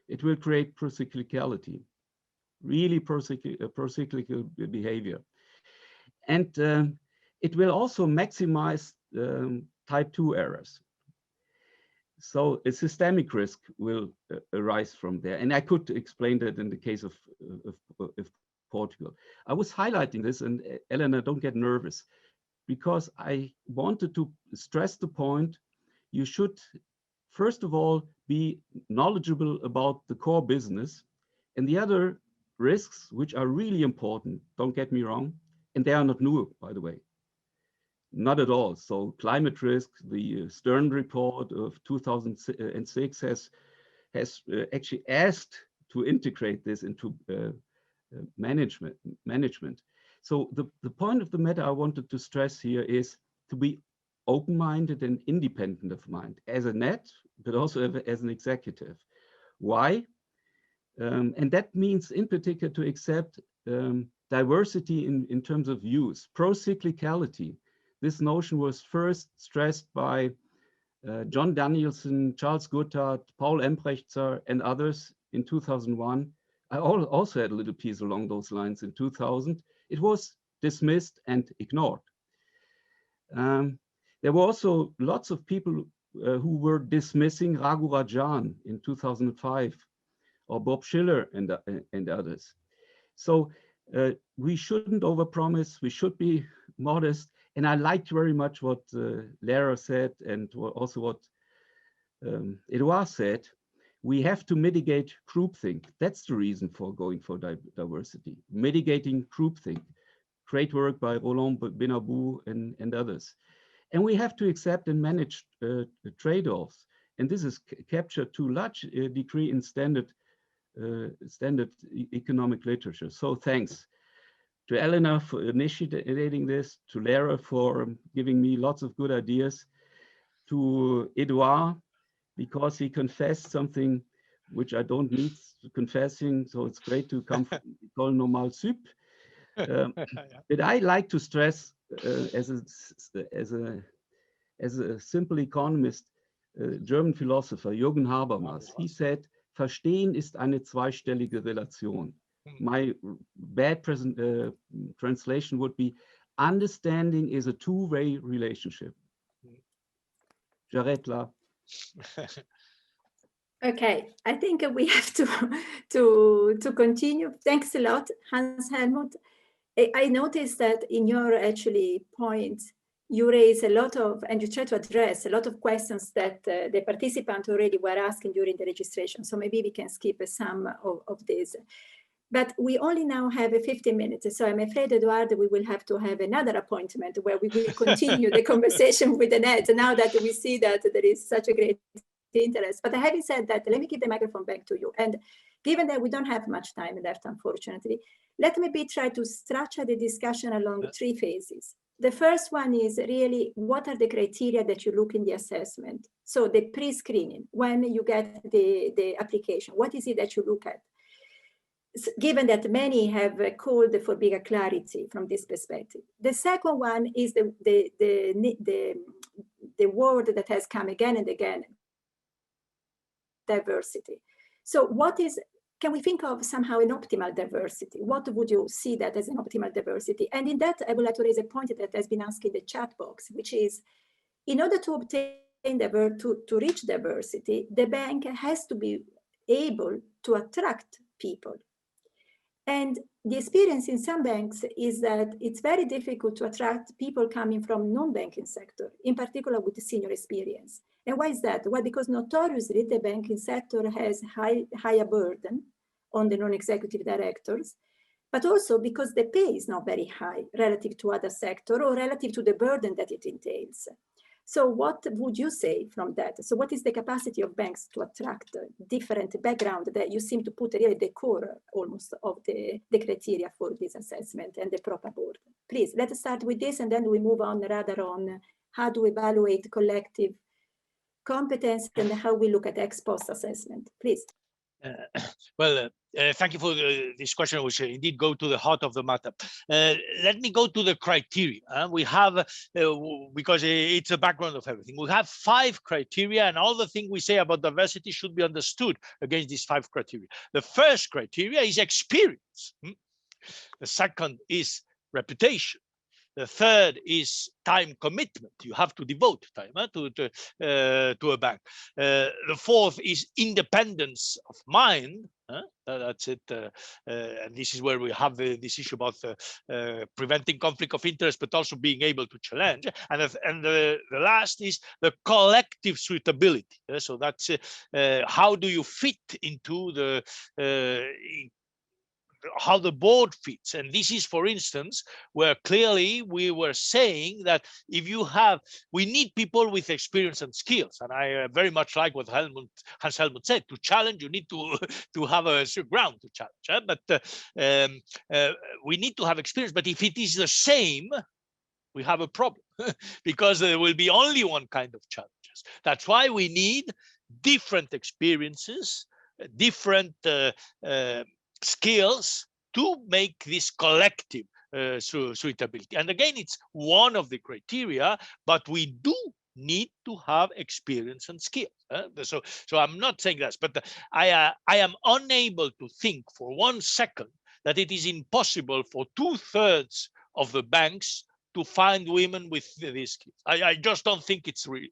it will create procyclicality, really procyclical behavior. And it will also maximize type 2 errors. So a systemic risk will arise from there. And I could explain that in the case of Portugal. I was highlighting this, and Elena, don't get nervous, because I wanted to stress the point, you should, first of all, be knowledgeable about the core business and the other risks, which are really important, don't get me wrong, and they are not new, by the way. Not at all. So climate risk, the Stern report of 2006 has actually asked to integrate this into management. So the point of the matter I wanted to stress here is to be open-minded and independent of mind as a net, but also as an executive. Why? And that means in particular to accept diversity in terms of views, procyclicality. This notion was first stressed by John Danielson, Charles Goodhart, Paul Embrechtser, and others in 2001. I also had a little piece along those lines in 2000. It was dismissed and ignored. There were also lots of people who were dismissing Raghu Rajan in 2005, or Bob Schiller and others. So we shouldn't overpromise, we should be modest, And I liked very much what Laragh said and also what Edouard said. We have to mitigate groupthink. That's the reason for going for diversity. Mitigating groupthink. Great work by Roland Benabou and others. And we have to accept and manage trade-offs. And this is captured to a large degree in standard economic literature. So thanks to Elena for initiating this, to Laragh for giving me lots of good ideas, to Edouard, because he confessed something which I don't need confessing. So it's great to come from École Normale Sup. But I like to stress as a simple economist, German philosopher Jürgen Habermas, he said, Verstehen ist eine zweistellige Relation. My bad translation would be, understanding is a two-way relationship. J'arrête là. Okay, I think we have to continue. Thanks a lot, Hans-Helmut. I noticed that in your actually points, you raise a lot of, and you try to address a lot of questions that the participants already were asking during the registration. So maybe we can skip some of these. But we only now have 15 minutes. So I'm afraid, Edouard, we will have to have another appointment where we will continue the conversation with the net, now that we see that there is such a great interest. But having said that, let me give the microphone back to you. And given that we don't have much time left, unfortunately, let me try to structure the discussion along 3 phases. The first one is really, what are the criteria that you look in the assessment? So the pre-screening, when you get the application, what is it that you look at? Given that many have called for bigger clarity from this perspective. The second one is the word that has come again and again, diversity. So what is, can we think of somehow an optimal diversity? What would you see that as an optimal diversity? And in that, I would like to raise a point that has been asked in the chat box, which is, in order to obtain to reach diversity, the bank has to be able to attract people. And the experience in some banks is that it's very difficult to attract people coming from non-banking sector, in particular with senior experience. And why is that? Well, because notoriously the banking sector has higher burden on the non-executive directors, but also because the pay is not very high relative to other sector or relative to the burden that it entails. So what would you say from that? So what is the capacity of banks to attract different background that you seem to put really the core almost of the criteria for this assessment and the proper board? Please, let's start with this and then we move on rather on how to evaluate collective competence and how we look at ex post assessment. Please. Thank you for this question, which indeed go to the heart of the matter. Let me go to the criteria. We have, because it's a background of everything, we have 5 criteria, and all the things we say about diversity should be understood against these 5 criteria. The first criteria is experience. The second is reputation. The third is time commitment. You have to devote time to a bank. The fourth is independence of mind. That's it. And this is where we have this issue about preventing conflict of interest, but also being able to challenge. And the last is the collective suitability. So that's how do you fit into the how the board fits. And this is, for instance, where clearly we were saying that if you have, we need people with experience and skills. And I very much like what Hans-Helmut said, to challenge, you need to have a ground to challenge. But we need to have experience. But if it is the same, we have a problem because there will be only one kind of challenges. That's why we need different experiences, different skills to make this collective suitability. And again, it's one of the criteria, but we do need to have experience and skills. So I'm not saying that, but I am unable to think for 1 second that it is impossible for 2/3 of the banks to find women with these skills. I just don't think it's real.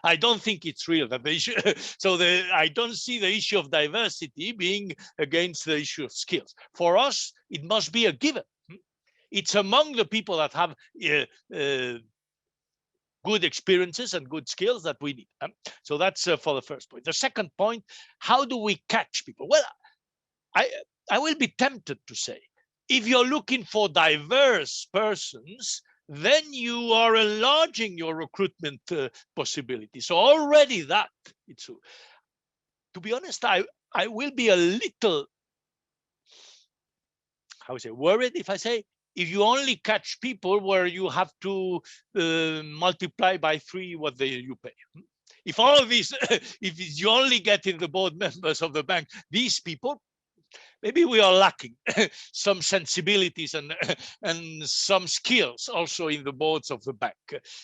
I don't think it's real. That the issue, so I don't see the issue of diversity being against the issue of skills. For us, it must be a given. It's among the people that have good experiences and good skills that we need. So that's for the first point. The second point, how do we catch people? Well, I will be tempted to say, if you're looking for diverse persons, then you are enlarging your recruitment possibility. So already that, it's true. To be honest, I will be a little, how say, worried if I say, if you only catch people where you have to multiply by 3 what you pay. If all of these, if you only get in the board members of the bank, these people, maybe we are lacking some sensibilities and some skills also in the boards of the bank.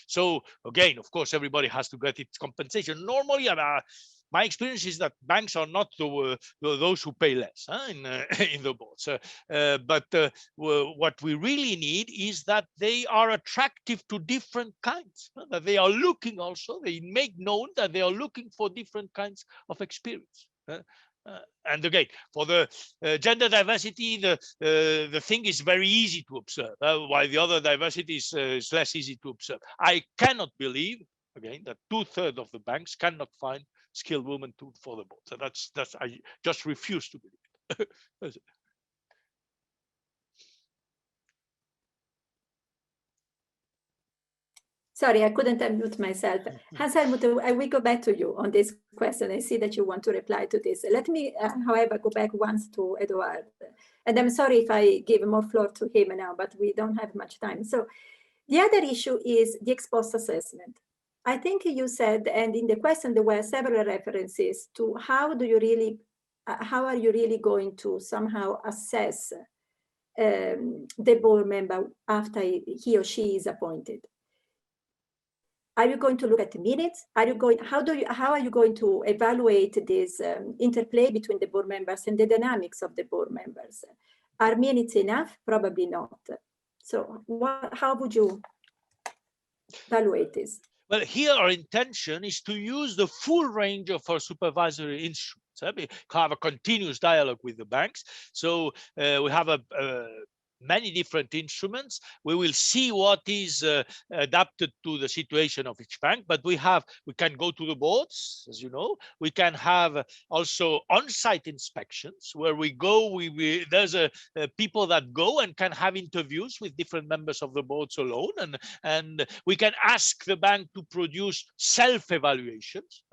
So again, of course, everybody has to get its compensation. Normally, my experience is that banks are not those who pay less in the boards. But what we really need is that they are attractive to different kinds, that they are looking also, they make known that they are looking for different kinds of experience. And again, for the gender diversity, the thing is very easy to observe, while the other diversity is less easy to observe. I cannot believe, again, that 2/3 of the banks cannot find skilled women for the board. So that's I just refuse to believe it. Sorry, I couldn't unmute myself. Hans-Helmut, I will go back to you on this question. I see that you want to reply to this. Let me, however, go back once to Edouard. And I'm sorry if I give more floor to him now, but we don't have much time. So the other issue is the ex-post assessment. I think you said, and in the question, there were several references to how are you really going to somehow assess the board member after he or she is appointed? Are you going to look at the minutes? How are you going to evaluate this interplay between the board members and the dynamics of the board members? Are minutes enough? Probably not. So how would you evaluate this? Well, here our intention is to use the full range of our supervisory instruments. We have a continuous dialogue with the banks. So we have many different instruments. We will see what is adapted to the situation of each bank, but we can go to the boards, as you know. We can have also on-site inspections where we go, there's people that go and can have interviews with different members of the boards alone, and we can ask the bank to produce self-evaluations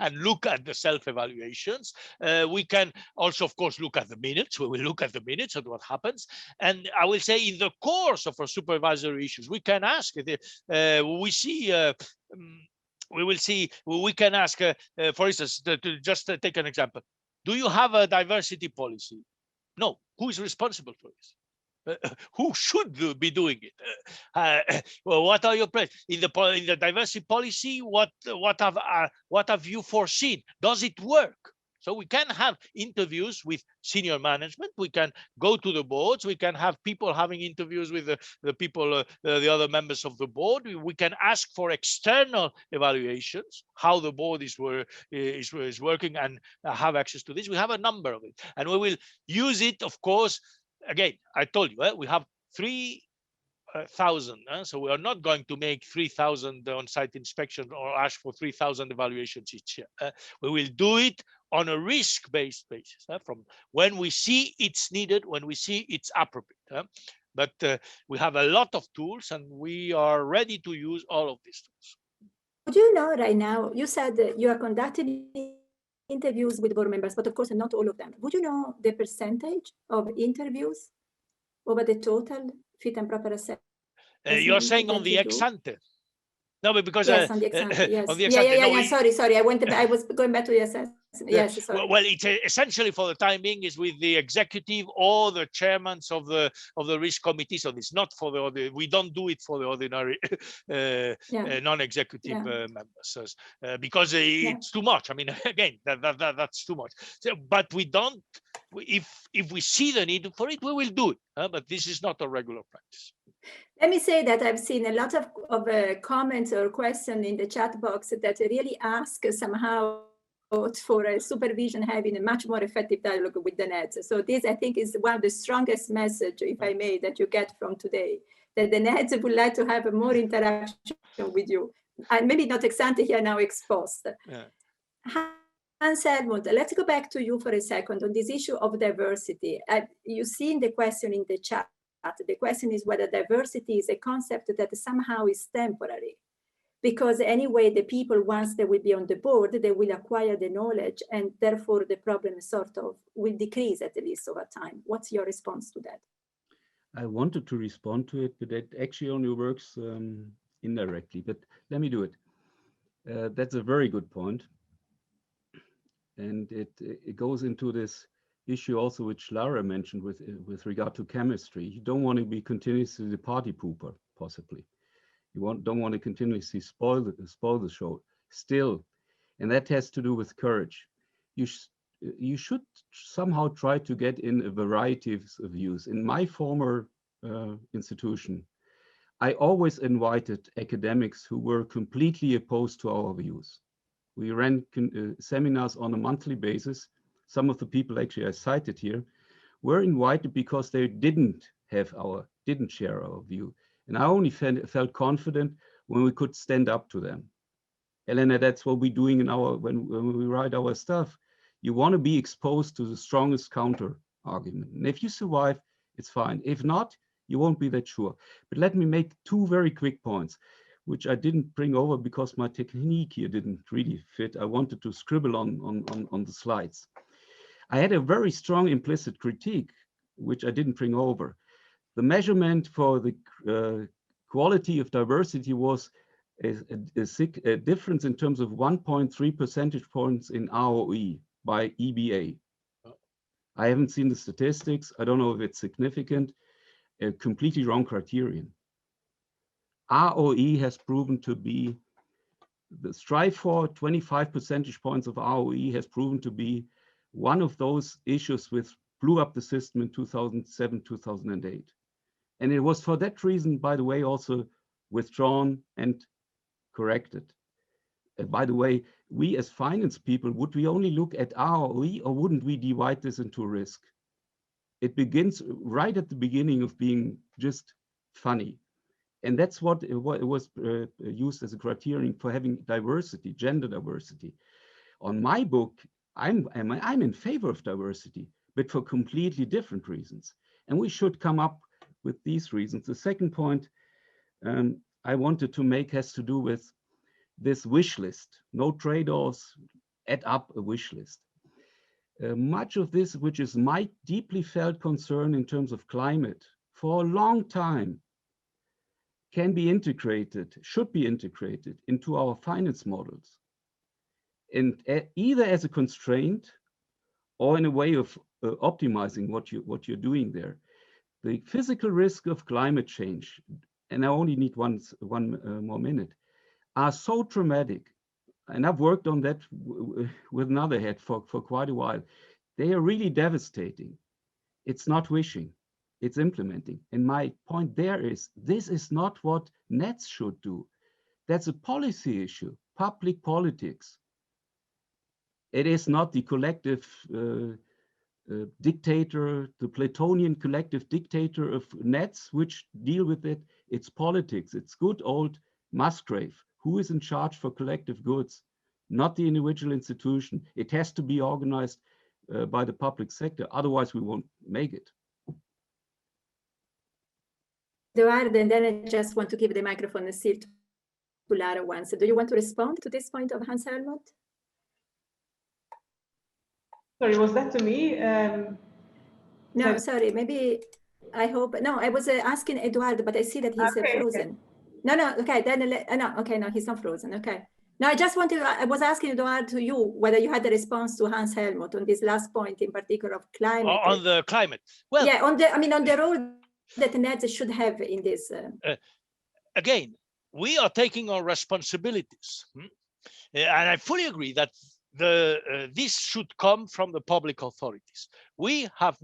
and look at the self-evaluations. We can also, of course, look at the minutes. We will look at the minutes and what happens. And I will say in the course of our supervisory issues, we can ask, we can ask, for instance, just take an example. Do you have a diversity policy? No. Who is responsible for this? Who should be doing it? Well, what are your plans in the diversity policy? What have you foreseen? Does it work? So we can have interviews with senior management. We can go to the boards. We can have people having interviews with the people, the other members of the board. We can ask for external evaluations, how the board is working, and have access to this. We have a number of it, and we will use it, of course. Again, I told you, we have 3,000. So we are not going to make 3,000 on-site inspections or ask for 3,000 evaluations each year. We will do it on a risk-based basis, from when we see it's needed, when we see it's appropriate. But we have a lot of tools, and we are ready to use all of these tools. Would you know right now, you said that you are conducting interviews with board members, but of course not all of them. Would you know the percentage of interviews over the total fit and proper assessment? You're saying on the ex-ante? No, but because yes, on the ex-ante, yes. On the ex-ante, Sorry. I was going back to the assessment. Yes, sorry. Well, it's essentially for the time being is with the executive or the chairmen of the risk committee. So it's not for the we don't do it for the ordinary non-executive members because it's too much. I mean, again, that's too much. So, but we don't. If we see the need for it, we will do it. But this is not a regular practice. Let me say that I've seen a lot of comments or questions in the chat box that really ask somehow for a supervision having a much more effective dialogue with the NEDs. So this, I think, is one of the strongest message, if I may, that you get from today, that the NEDs would like to have a more interaction with you. And maybe not ex ante here, now exposed. Yeah. Hans-Helmut, let's go back to you for a second on this issue of diversity. You see in the question in the chat, the question is whether diversity is a concept that somehow is temporary. Because anyway, the people, once they will be on the board, they will acquire the knowledge, and therefore the problem sort of will decrease at least over time. What's your response to that? I wanted to respond to it, but it actually only works indirectly, but let me do it. That's a very good point. And it goes into this issue also, which Laragh mentioned with regard to chemistry. You don't want to be continuously the party pooper, possibly. You don't want to continuously spoil the show still, and that has to do with courage. You should somehow try to get in a variety of views. In my former institution, I always invited academics who were completely opposed to our views. We ran seminars on a monthly basis. Some of the people actually I cited here were invited because they didn't share our view. And I only felt confident when we could stand up to them. Elena, that's what we're doing in when we write our stuff. You want to be exposed to the strongest counter argument. And if you survive, it's fine. If not, you won't be that sure. But let me make two very quick points, which I didn't bring over because my technique here didn't really fit. I wanted to scribble on the slides. I had a very strong implicit critique, which I didn't bring over. The measurement for the quality of diversity was a difference in terms of 1.3 percentage points in ROE by EBA. I haven't seen the statistics. I don't know if it's significant. A completely wrong criterion. ROE has proven to be, the strive for 25 percentage points of ROE has proven to be one of those issues which blew up the system in 2007, 2008. And it was for that reason, by the way, also withdrawn and corrected. By the way, we as finance people, would we only look at ROE or wouldn't we divide this into risk? It begins right at the beginning of being just funny. And that's what it was used as a criterion for having diversity, gender diversity. On my book, I'm in favor of diversity, but for completely different reasons. And we should come up with these reasons. The second point I wanted to make has to do with this wish list. No trade-offs, add up a wish list. Much of this, which is my deeply felt concern in terms of climate for a long time, can be integrated, should be integrated into our finance models. And either as a constraint or in a way of optimizing what you're doing there. The physical risk of climate change, and I only need one more minute, are so traumatic. And I've worked on that with another head for quite a while. They are really devastating. It's not wishing, it's implementing. And my point there is, this is not what NEDs should do. That's a policy issue, public politics. It is not the collective dictator, the Platonian collective dictator of NEDs, which deal with it. It's politics. It's good old Musgrave. Who is in charge for collective goods? Not the individual institution. It has to be organized by the public sector. Otherwise, we won't make it. Edouard, and then I just want to give the microphone still to Laragh once. Do you want to respond to this point of Hans-Helmut? Sorry, was that to me? No, sorry, maybe, I hope, no, I was asking Edouard, but I see that he's frozen. Okay. No, okay, then, no, okay, no, he's not frozen, okay. No, I was asking Edouard to you, whether you had a response to Hans-Helmut on this last point in particular of climate. On the climate. Well, yeah, on the role that NEDs should have in this. Again, we are taking our responsibilities. And I fully agree that this should come from the public authorities. We have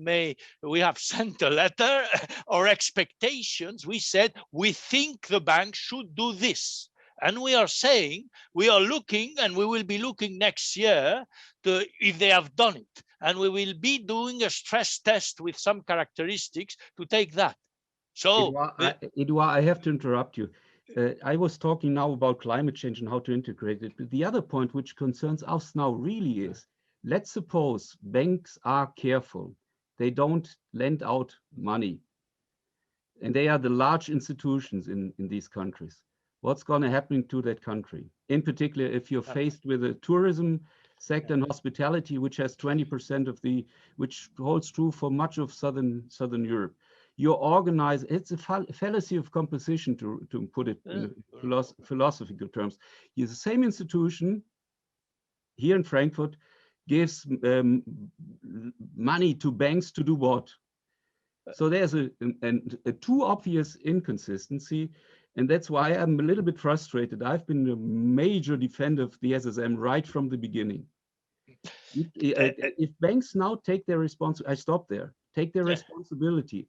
sent a letter or expectations. We said we think the bank should do this, And we are saying, we are looking, and we will be looking next year to if they have done it. And we will be doing a stress test with some characteristics to take that. So, Edouard, I have to interrupt you. I was talking now about climate change and how to integrate it. But the other point which concerns us now really is, let's suppose banks are careful. They don't lend out money. And they are the large institutions in these countries. What's going to happen to that country? In particular, if you're faced with a tourism sector and hospitality, which has 20% of which holds true for much of Southern Europe. You're organized, it's a fallacy of composition to put it in philosophical terms. The same institution here in Frankfurt gives money to banks to do what? So there's a too obvious inconsistency, and that's why I'm a little bit frustrated. I've been a major defender of the SSM right from the beginning. If banks now take their responsibility, I stop there, take their responsibility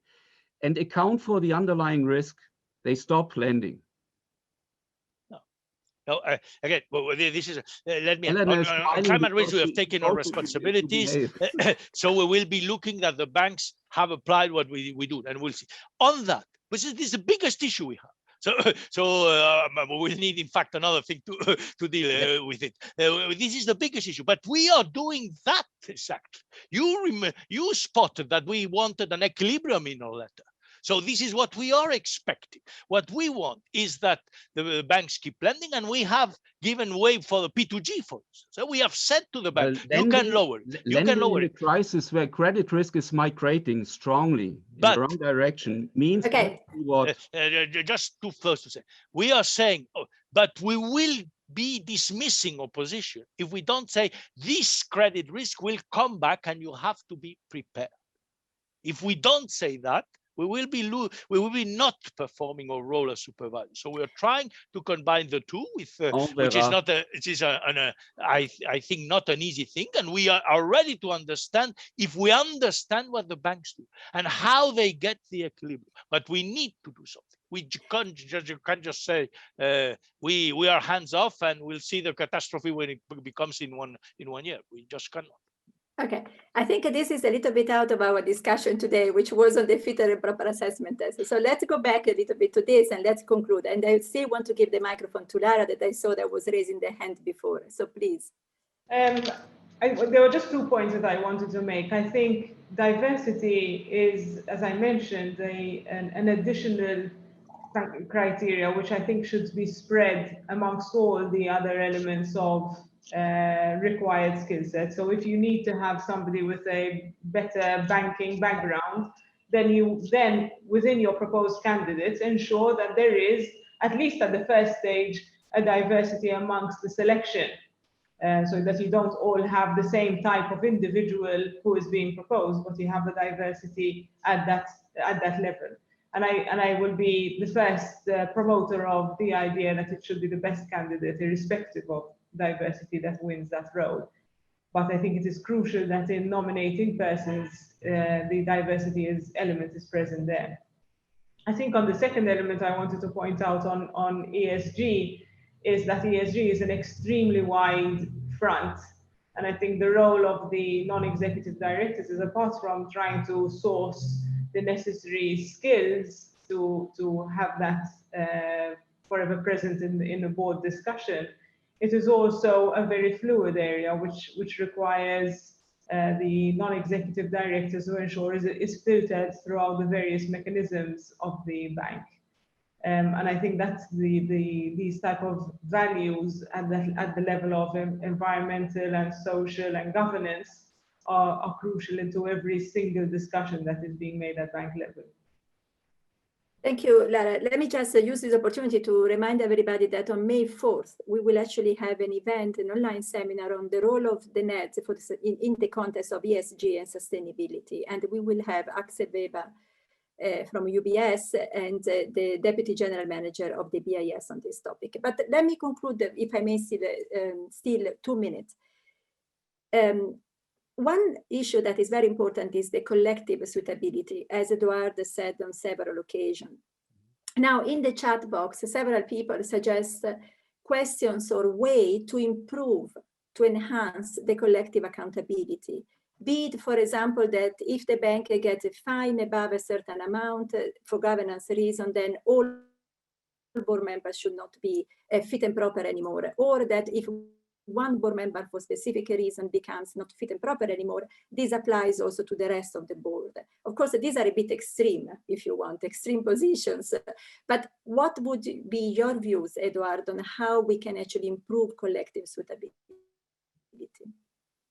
and account for the underlying risk, they stop lending. No, again, well, this is, let me, on climate risk, we have taken our responsibilities. So we will be looking that the banks have applied what we do, and we'll see. On that, which is this the biggest issue we have. So we'll need, in fact, another thing to deal with it. This is the biggest issue, but we are doing that exactly. You spotted that we wanted an equilibrium in our letter. So this is what we are expecting. What we want is that the banks keep lending, and we have given way for the P2G funds. So we have said to the bank, you can lower it. You can lower it. In a crisis where credit risk is migrating strongly in the wrong direction means what? Just too close to say. We are saying, but we will be dismissing opposition if we don't say this credit risk will come back and you have to be prepared. If we don't say that, we will be not performing our role as supervisor. So we are trying to combine the two, with which is not I think not an easy thing, and we are ready to understand if we understand what the banks do and how they get the equilibrium. But we need to do something. You can't just say we are hands off and we'll see the catastrophe when it becomes in one year. We just cannot. Okay, I think this is a little bit out of our discussion today, which was on the fit and proper assessment test. So let's go back a little bit to this and let's conclude. And I still want to give the microphone to Laragh, that I saw that was raising the hand before. So please. There were just 2 points that I wanted to make. I think diversity is, as I mentioned, an additional criteria, which I think should be spread amongst all the other elements of required skill set. So if you need to have somebody with a better banking background, then you within your proposed candidates ensure that there is, at least at the first stage, a diversity amongst the selection, so that you don't all have the same type of individual who is being proposed, but you have the diversity at that level. And I will be the first promoter of the idea that it should be the best candidate, irrespective of diversity, that wins that role. But I think it is crucial that in nominating persons, the diversity element is present there. I think on the second element I wanted to point out on ESG is that ESG is an extremely wide front. And I think the role of the non-executive directors is, apart from trying to source the necessary skills to have that forever present in the board discussion, it is also a very fluid area, which requires the non-executive directors to ensure is filtered throughout the various mechanisms of the bank. And I think that's these type of values at the level of environmental and social and governance are crucial into every single discussion that is being made at bank level. Thank you, Laragh. Let me just use this opportunity to remind everybody that on May 4th, we will actually have an event, an online seminar on the role of the net in the context of ESG and sustainability. And we will have Axel Weber from UBS and the Deputy General Manager of the BIS on this topic. But let me conclude, if I may still 2 minutes. One issue that is very important is the collective suitability, as Edouard said on several occasions. Now, in the chat box, several people suggest questions or way to improve, to enhance the collective accountability. Be it, for example, that if the bank gets a fine above a certain amount for governance reason, then all board members should not be fit and proper anymore, or that if one board member for specific reason becomes not fit and proper anymore, this applies also to the rest of the board. Of course, these are a bit extreme, if you want, extreme positions. But what would be your views, Edouard, on how we can actually improve collective suitability?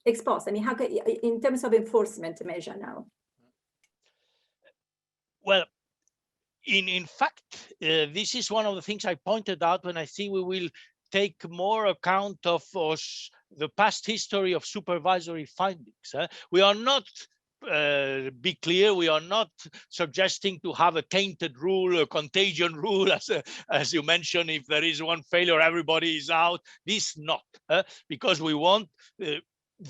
Expose, I mean, how can, in terms of enforcement measure now? Well, in fact, this is one of the things I pointed out when I think we will take more account of the past history of supervisory findings. We are not, be clear, we are not suggesting to have a tainted rule, a contagion rule, as you mentioned, if there is one failure, everybody is out. This not, because we want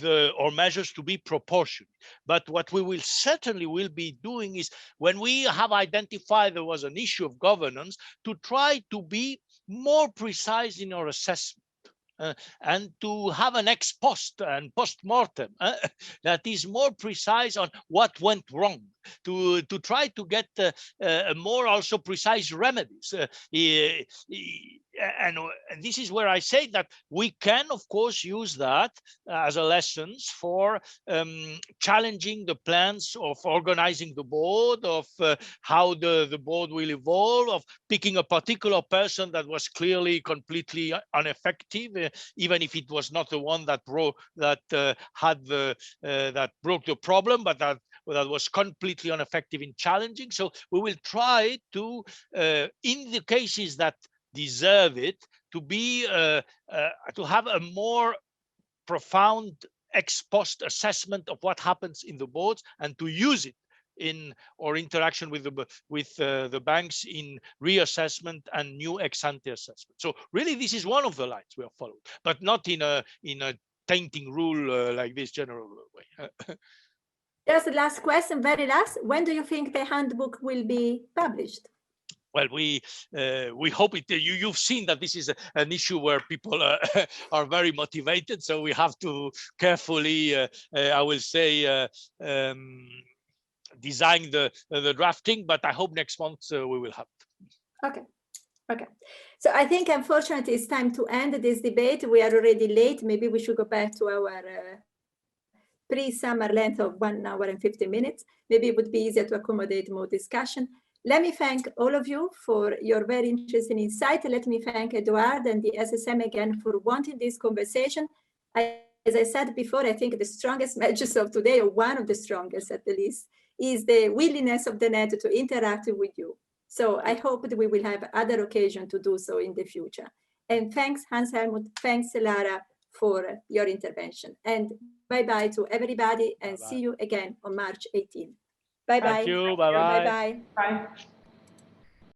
our measures to be proportionate. But what we will certainly be doing is, when we have identified there was an issue of governance, to try to be more precise in our assessment. And to have an ex post and post-mortem that is more precise on what went wrong, to try to get more also precise remedies. And this is where I say that we can, of course, use that as a lessons for challenging the plans of organizing the board, of how the board will evolve, of picking a particular person that was clearly completely ineffective, even if it was not the one that broke the problem, but that was completely ineffective in challenging. So we will try to, in the cases that deserve it, to be to have a more profound ex post assessment of what happens in the boards, and to use it in our interaction with the banks in reassessment and new ex ante assessment. So really, this is one of the lines we are following, but not in a tainting rule like this general way. Just the last question, very last. When do you think the handbook will be published? Well, we hope it. You've seen that this is an issue where people are very motivated, so we have to carefully, I will say, design the drafting. But I hope next month we will have it. Okay. So I think, unfortunately, it's time to end this debate. We are already late. Maybe we should go back to our pre-summer length of 1 hour and 50 minutes. Maybe it would be easier to accommodate more discussion. Let me thank all of you for your very interesting insight. Let me thank Edouard and the SSM again for wanting this conversation. As I said before, I think the strongest message of today, or one of the strongest at the least, is the willingness of the net to interact with you. So I hope that we will have other occasion to do so in the future. And thanks, Hans-Helmut, thanks, Laragh, for your intervention. And bye-bye to everybody, and see you again on March 18. Bye-bye. Thank you. Bye-bye. Bye-bye. Bye.